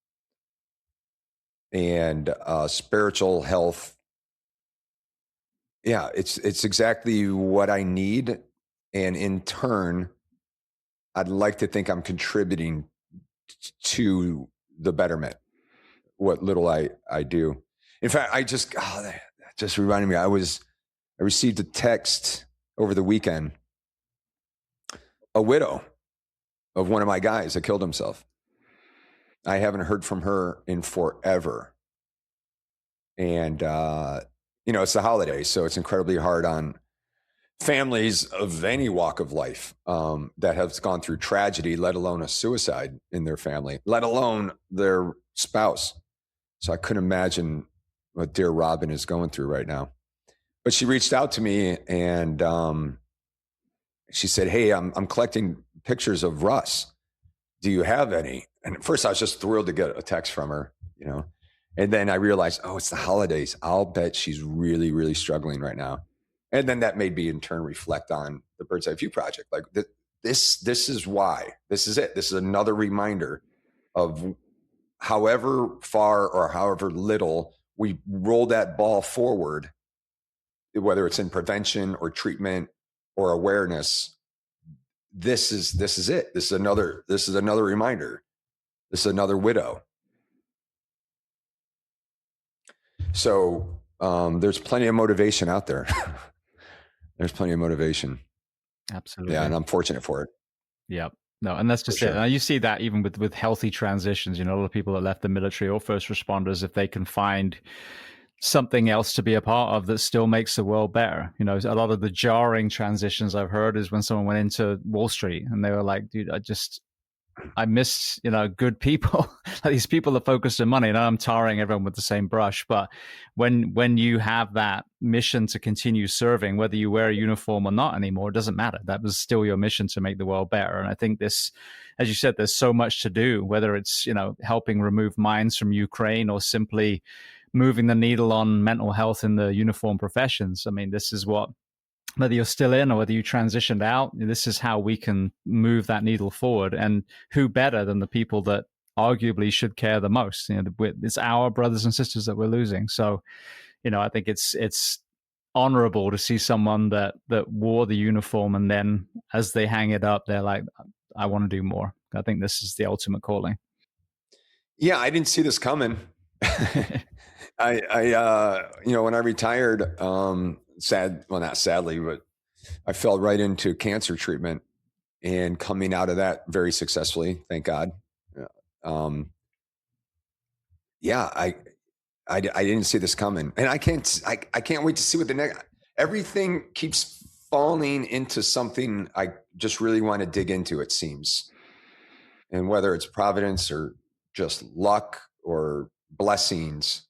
and spiritual health. Yeah, it's exactly what I need. And in turn, I'd like to think I'm contributing to the betterment, what little I do. In fact, that just reminded me, I received a text over the weekend, a widow of one of my guys that killed himself. I haven't heard from her in forever. And, it's the holidays, so it's incredibly hard on families of any walk of life that have gone through tragedy, let alone a suicide in their family, let alone their spouse. So I couldn't imagine what dear Robin is going through right now. But she reached out to me, and she said, "Hey, I'm collecting pictures of Russ. Do you have any?" And at first I was just thrilled to get a text from her, and then I realized, oh, it's the holidays. I'll bet she's really, really struggling right now. And then that made me in turn reflect on the Bird's Eye View Project. Like this is why. This is it. This is another reminder of however far or however little we roll that ball forward, whether it's in prevention or treatment or awareness. This is it. This is another reminder. This is another widow. So there's plenty of motivation out there. There's plenty of motivation. Absolutely. Yeah, and I'm fortunate for it. Yep. No, and that's just it. And you see that even with healthy transitions, a lot of people that left the military or first responders, if they can find something else to be a part of that still makes the world better. A lot of the jarring transitions I've heard is when someone went into Wall Street and they were like, dude, I miss, good people. Like these people are focused on money, and I'm tarring everyone with the same brush. But when you have that mission to continue serving, whether you wear a uniform or not anymore, it doesn't matter. That was still your mission to make the world better. And I think this, as you said, there's so much to do, whether it's, helping remove mines from Ukraine or simply moving the needle on mental health in the uniform professions. I mean, this is what, whether you're still in or whether you transitioned out, this is how we can move that needle forward. And who better than the people that arguably should care the most? It's our brothers and sisters that we're losing. So, I think it's honorable to see someone that wore the uniform, and then as they hang it up, they're like, I want to do more. I think this is the ultimate calling. Yeah, I didn't see this coming. I when I retired, not sadly, but I fell right into cancer treatment and coming out of that very successfully, thank God. I didn't see this coming, and I can't wait to see what the next. Everything keeps falling into something I just really want to dig into. It seems, and whether it's providence or just luck or blessings,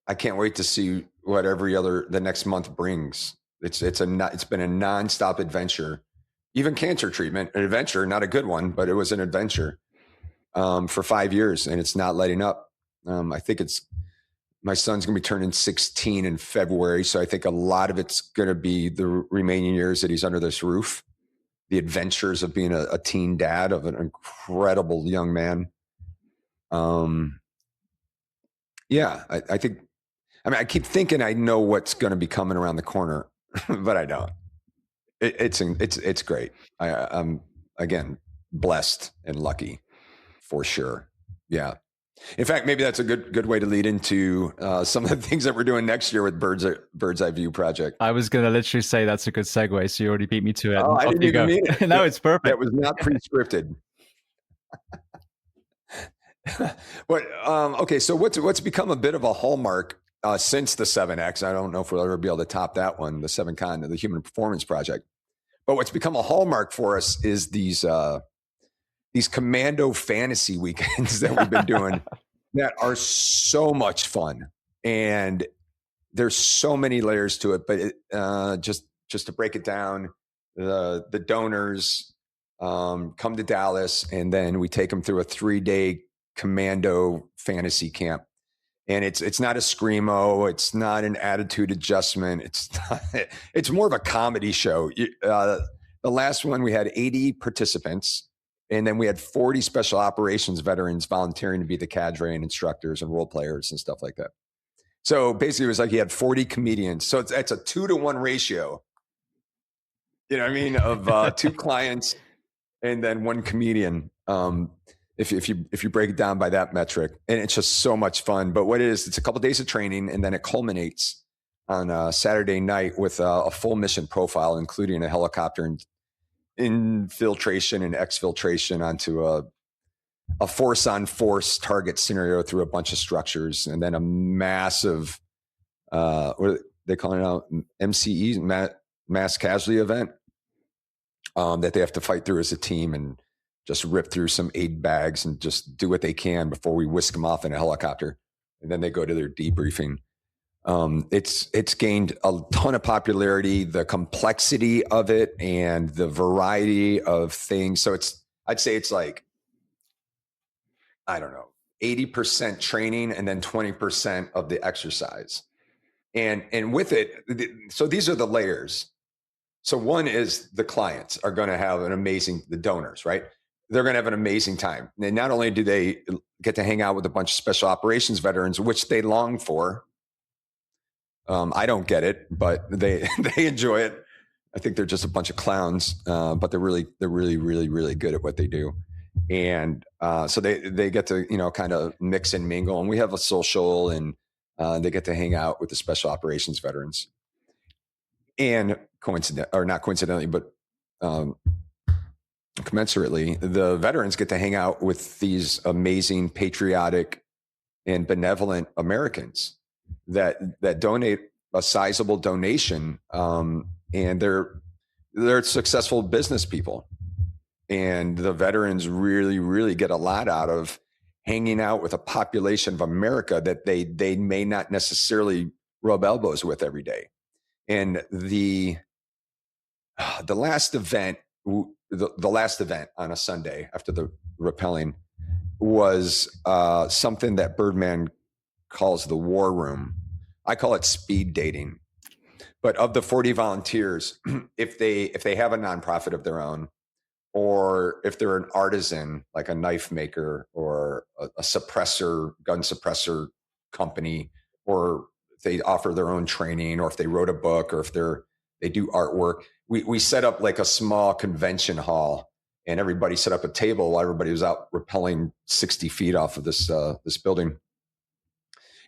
I can't wait to see what the next month brings. It's been a nonstop adventure. Even cancer treatment, an adventure, not a good one, but it was an adventure for 5 years, and it's not letting up. I think my son's going to be turning 16 in February, so I think a lot of it's going to be the remaining years that he's under this roof, the adventures of being a teen dad of an incredible young man. Yeah, I think. I mean, I keep thinking I know what's going to be coming around the corner, but I don't. It's great. I'm again blessed and lucky for sure. Yeah. In fact, maybe that's a good way to lead into some of the things that we're doing next year with Bird's Eye View Project. I was going to literally say that's a good segue, so you already beat me to it. Oh, I didn't even mean it. No, it's perfect. That was not pre-scripted. But okay, so what's become a bit of a hallmark since the 7X? I don't know if we'll ever be able to top that one, the 7Con, the Human Performance Project. But what's become a hallmark for us is these commando fantasy weekends that we've been doing that are so much fun, and there's so many layers to it. But just to break it down, the donors come to Dallas, and then we take them through a 3-day commando fantasy camp. And it's not a screamo. It's not an attitude adjustment. It's more of a comedy show. The last one, we had 80 participants, and then we had 40 special operations veterans volunteering to be the cadre and instructors and role players and stuff like that. So basically, it was like he had 40 comedians. So it's a 2-to-1 ratio. You know what I mean? Of 2 clients and then 1 comedian. If you break it down by that metric, and it's just so much fun. But what it is, it's a couple of days of training, and then it culminates on Saturday night with a full mission profile, including a helicopter infiltration and exfiltration onto a force-on-force target scenario through a bunch of structures, and then a massive, what are they calling it out, MCE, mass casualty event that they have to fight through as a team and just rip through some aid bags and just do what they can before we whisk them off in a helicopter. And then they go to their debriefing. It's gained a ton of popularity, the complexity of it and the variety of things. So I'd say it's like, I don't know, 80% training and then 20% of the exercise. And with it, so these are the layers. So one is the clients are going to have the donors, right? They're going to have an amazing time. And not only do they get to hang out with a bunch of special operations veterans, which they long for. I don't get it, but they enjoy it. I think they're just a bunch of clowns, but they're really, really good at what they do. And so they get to, kind of mix and mingle. And we have a social, and they get to hang out with the special operations veterans. And not coincidentally, but commensurately, the veterans get to hang out with these amazing, patriotic, and benevolent Americans that donate a sizable donation, and they're successful business people. And the veterans really get a lot out of hanging out with a population of America that they may not necessarily rub elbows with every day. And the last event, the last event on a Sunday after the rappelling was something that Birdman calls the war room. I call it speed dating. But of the 40 volunteers, if they have a nonprofit of their own, or if they're an artisan, like a knife maker or a gun suppressor company, or if they offer their own training, or if they wrote a book, or if they do artwork, we set up like a small convention hall, and everybody set up a table while everybody was out rappelling 60 feet off of this building.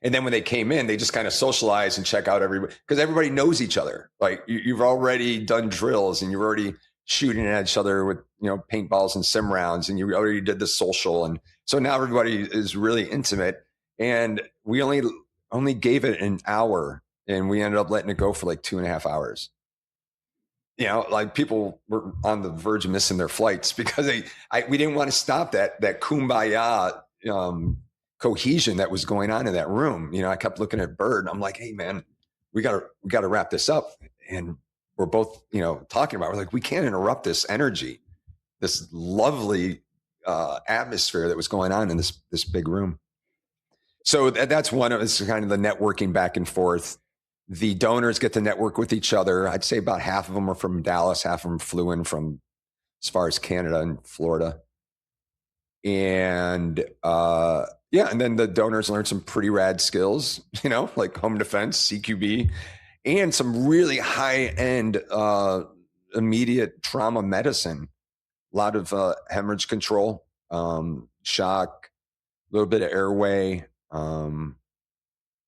And then when they came in, they just kind of socialize and check out everybody, because everybody knows each other. Like you've already done drills, and you're already shooting at each other with paintballs and sim rounds, and you already did the social, and so now everybody is really intimate. And we only gave it an hour, and we ended up letting it go for like 2.5 hours. Like people were on the verge of missing their flights because we didn't want to stop that kumbaya cohesion that was going on in that room. I kept looking at Bird, and I'm like, hey man, we gotta wrap this up. And we're both, talking about, we're like, we can't interrupt this energy, this lovely atmosphere that was going on in this big room. So that's one of it's kind of the networking back and forth. The donors get to network with each other. I'd say about half of them are from Dallas, half of them flew in from as far as Canada and Florida. And and then the donors learned some pretty rad skills, like home defense, CQB, and some really high-end immediate trauma medicine. A lot of hemorrhage control, shock, a little bit of airway. And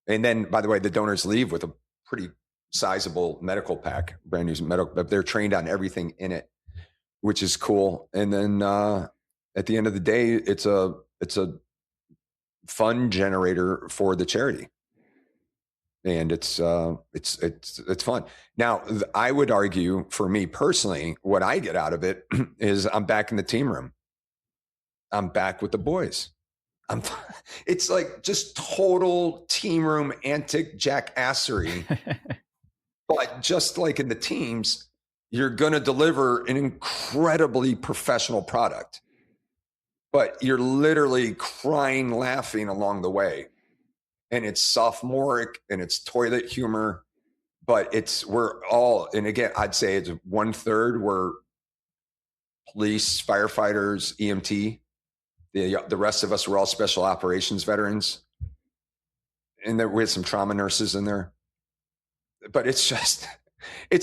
then, by the way, the donors leave with a pretty sizable medical pack, brand new medical, but they're trained on everything in it, which is cool. And then at the end of the day, it's a fund generator for the charity. And it's fun. Now, I would argue, for me personally, what I get out of it is I'm back in the team room. I'm back with the boys. It's like just total team room antic jackassery. But just like in the teams, you're going to deliver an incredibly professional product. But you're literally crying, laughing along the way. And it's sophomoric and it's toilet humor. But we're all, and again, I'd say it's 1/3 we're police, firefighters, EMT. The rest of us were all special operations veterans. And we had some trauma nurses in there. But it's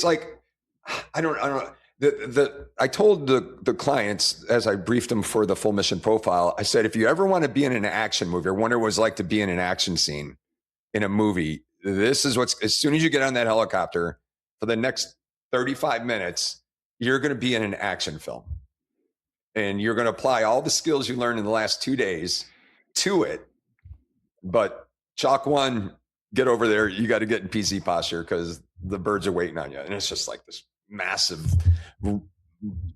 like, I don't know. I told the clients, as I briefed them for the full mission profile, I said, if you ever want to be in an action movie or wonder what it's like to be in an action scene in a movie, this is as soon as you get on that helicopter for the next 35 minutes, you're going to be in an action film. And you're going to apply all the skills you learned in the last 2 days to it. But chalk one, get over there. You got to get in PC posture because the birds are waiting on you. And it's just like this massive,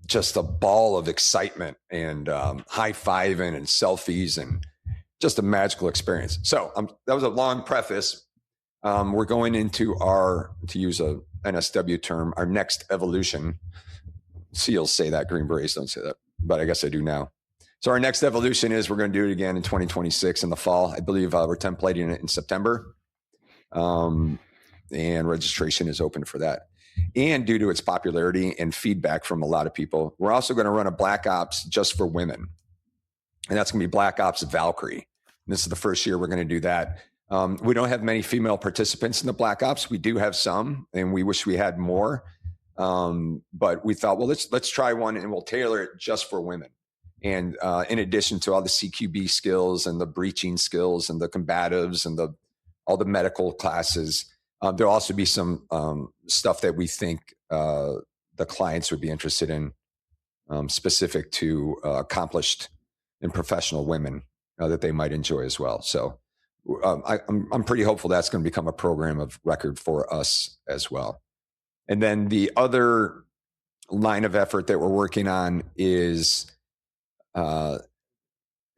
just a ball of excitement and high-fiving and selfies and just a magical experience. So that was a long preface. We're going into to use a NSW term, our next evolution. SEALs say that, Green Berets don't say that, but I guess I do now. So our next evolution is we're going to do it again in 2026 in the fall. I believe we're templating it in September. And registration is open for that. And due to its popularity and feedback from a lot of people, we're also going to run a Black Ops just for women. And that's going to be Black Ops Valkyrie. And this is the first year we're going to do that. We don't have many female participants in the Black Ops. We do have some, and we wish we had more. But we thought, well, let's try one and we'll tailor it just for women. And in addition to all the CQB skills and the breaching skills and the combatives and all the medical classes, there'll also be some stuff that we think the clients would be interested in, specific to accomplished and professional women that they might enjoy as well. So I'm pretty hopeful that's going to become a program of record for us as well. And then the other line of effort that we're working on is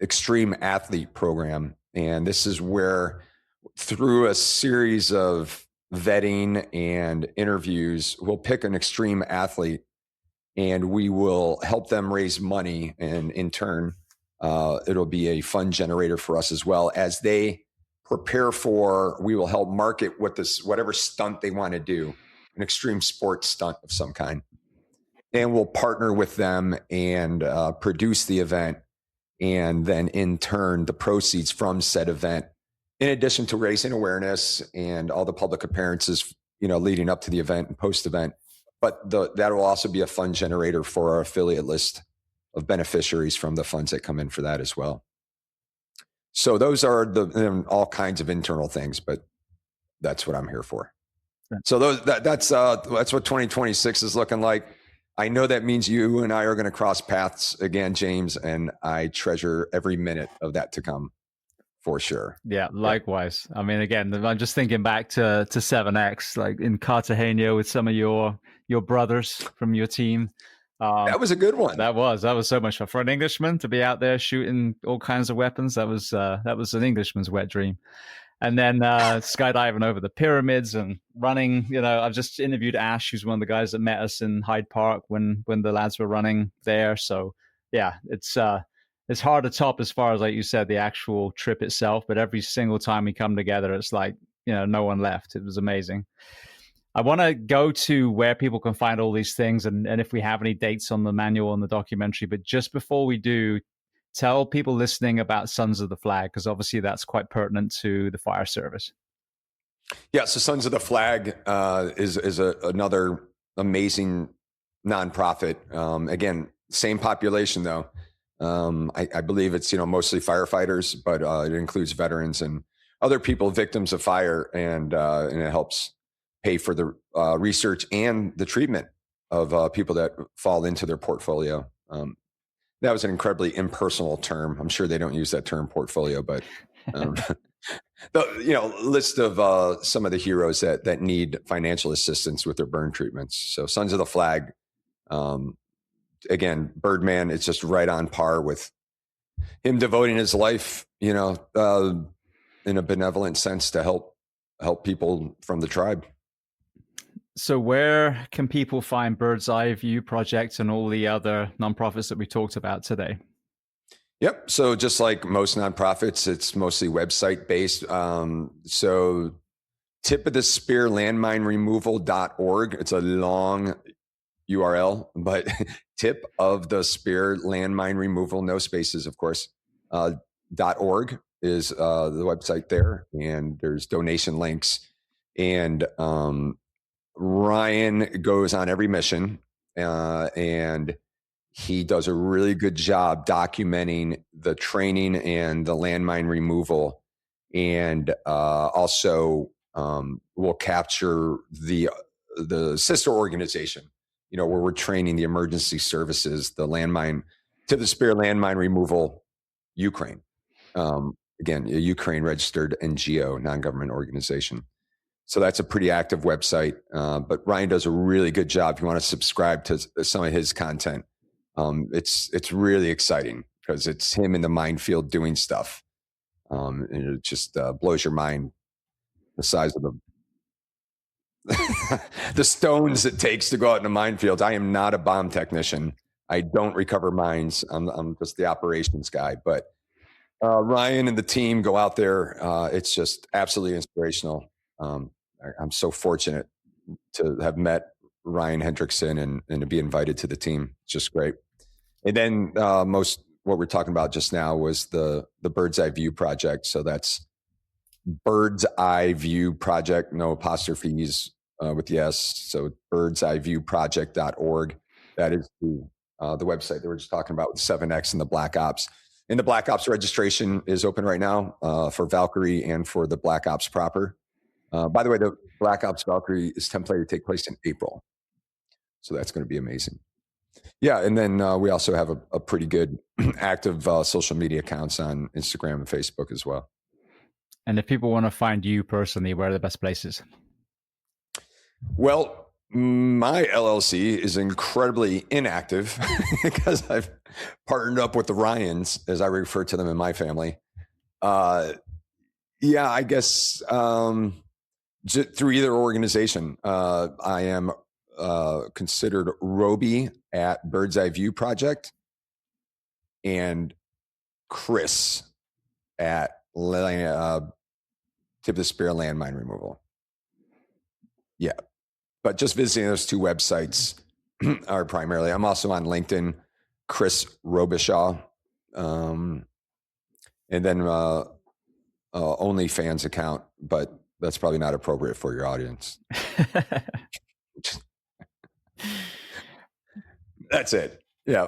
extreme athlete program. And this is where, through a series of vetting and interviews, we'll pick an extreme athlete and we will help them raise money. And in turn, it'll be a fund generator for us as well as they prepare for, we will help market whatever stunt they want to do, an extreme sports stunt of some kind. And we'll partner with them and produce the event. And then in turn, the proceeds from said event, in addition to raising awareness and all the public appearances, leading up to the event and post-event, but that will also be a fund generator for our affiliate list of beneficiaries from the funds that come in for that as well. So those are all kinds of internal things, but that's what I'm here for. So that's what 2026 is looking like. I know that means you and I are going to cross paths again, James, and I treasure every minute of that to come. For sure. Yeah, likewise. I mean, again, I'm just thinking back to 7X, like in Cartagena with some of your brothers from your team. That was a good one. That was so much fun for an Englishman to be out there shooting all kinds of weapons. That was an Englishman's wet dream. and then skydiving over the pyramids and running. I've just interviewed Ash, who's one of the guys that met us in Hyde Park when the lads were running there. So yeah, it's hard to top as far as, like you said, the actual trip itself. But every single time we come together, it's like, no one left. It was amazing. I want to go to where people can find all these things and if we have any dates on the manual and the documentary. But just before we do, tell people listening about Sons of the Flag, because obviously that's quite pertinent to the fire service. Yeah, so Sons of the Flag is another amazing nonprofit. Again, same population though. I believe it's mostly firefighters, but it includes veterans and other people, victims of fire, and it helps pay for the research and the treatment of people that fall into their portfolio. That was an incredibly impersonal term. I'm sure they don't use that term, portfolio, but the list of some of the heroes that need financial assistance with their burn treatments. So Sons of the Flag, again, Birdman, it's just right on par with him devoting his life, in a benevolent sense to help people from the tribe. So where can people find Bird's Eye View Project and all the other nonprofits that we talked about today? Yep. So just like most nonprofits, it's mostly website based. So tip of the spear landmineremoval.org. It's a long URL, but tip of the spear landmine removal, no spaces, of course, .org is the website there. And there's donation links. And Ryan goes on every mission, and he does a really good job documenting the training and the landmine removal, and also will capture the sister organization, where we're training the emergency services, the landmine to the spear landmine removal Ukraine. Again, a Ukraine registered NGO, non-government organization. So that's a pretty active website. But Ryan does a really good job. If you want to subscribe to some of his content, it's really exciting because it's him in the minefield doing stuff. And it just blows your mind, the size of the stones it takes to go out in a minefield. I am not a bomb technician. I don't recover mines. I'm just the operations guy. But Ryan and the team go out there. It's just absolutely inspirational. I'm so fortunate to have met Ryan Hendrickson and to be invited to the team. It's just great. And then most what we're talking about just now was the Bird's Eye View Project. So that's Bird's Eye View Project, no apostrophes with the S. So birdseyeviewproject.org. That is the website that we're just talking about with 7X and the Black Ops. And the Black Ops registration is open right now for Valkyrie and for the Black Ops proper. By the way, the Black Ops Valkyrie is templated to take place in April. So that's going to be amazing. Yeah, and then we also have a pretty good active social media accounts on Instagram and Facebook as well. And if people want to find you personally, where are the best places? Well, my LLC is incredibly inactive because I've partnered up with the Ryans, as I refer to them in my family. I guess through either organization. I am considered Robie at Bird's Eye View Project and Chris at Tip of the Spear Landmine Removal. Yeah. But just visiting those two websites are primarily. I'm also on LinkedIn, Chris Robishaw, and then OnlyFans account, but that's probably not appropriate for your audience. That's it. Yeah.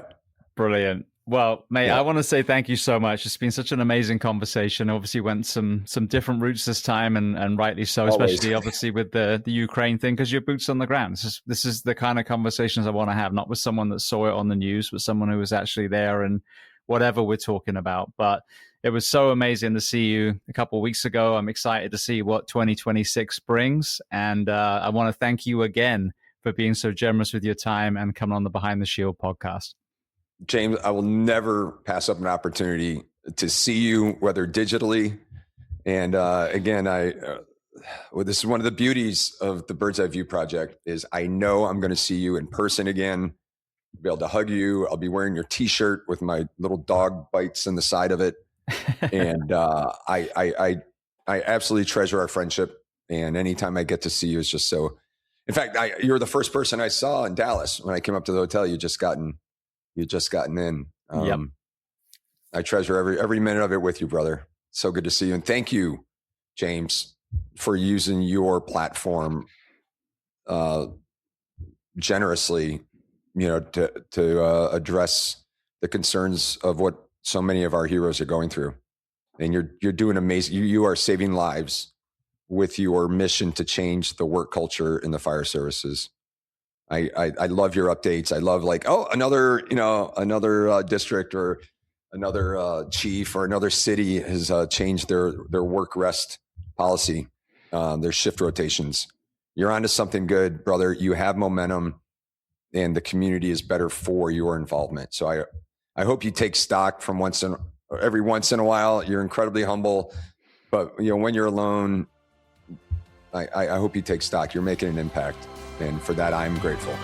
Brilliant. Well, mate, I want to say thank you so much. It's been such an amazing conversation. Obviously went some different routes this time, and rightly so, especially obviously with the Ukraine thing, because you're boots on the ground. This is the kind of conversations I want to have, not with someone that saw it on the news, but someone who was actually there and whatever we're talking about. But it was so amazing to see you a couple of weeks ago. I'm excited to see what 2026 brings. And I want to thank you again for being so generous with your time and coming on the Behind the Shield podcast. James, I will never pass up an opportunity to see you, whether digitally And again, well, this is one of the beauties of the Bird's Eye View project is I know I'm going to see you in person again. I'll be able to hug you. I'll be wearing your T-shirt with my little dog bites in the side of it. And I absolutely treasure our friendship. And anytime I get to see you, it's just so. In fact, you're the first person I saw in Dallas when I came up to the hotel. You just gotten in. Yep. I treasure every minute of it with you, brother. So good to see you, and thank you, James, for using your platform generously. To address the concerns of what so many of our heroes are going through, and you're doing amazing. You are saving lives with your mission to change the work culture in the fire services. I love your updates. I love another district or another chief or another city has changed their work rest policy, their shift rotations. You're onto something good, brother. You have momentum, and the community is better for your involvement. So I hope you take stock from every once in a while. You're incredibly humble, but when you're alone, I hope you take stock. You're making an impact, and for that, I'm grateful.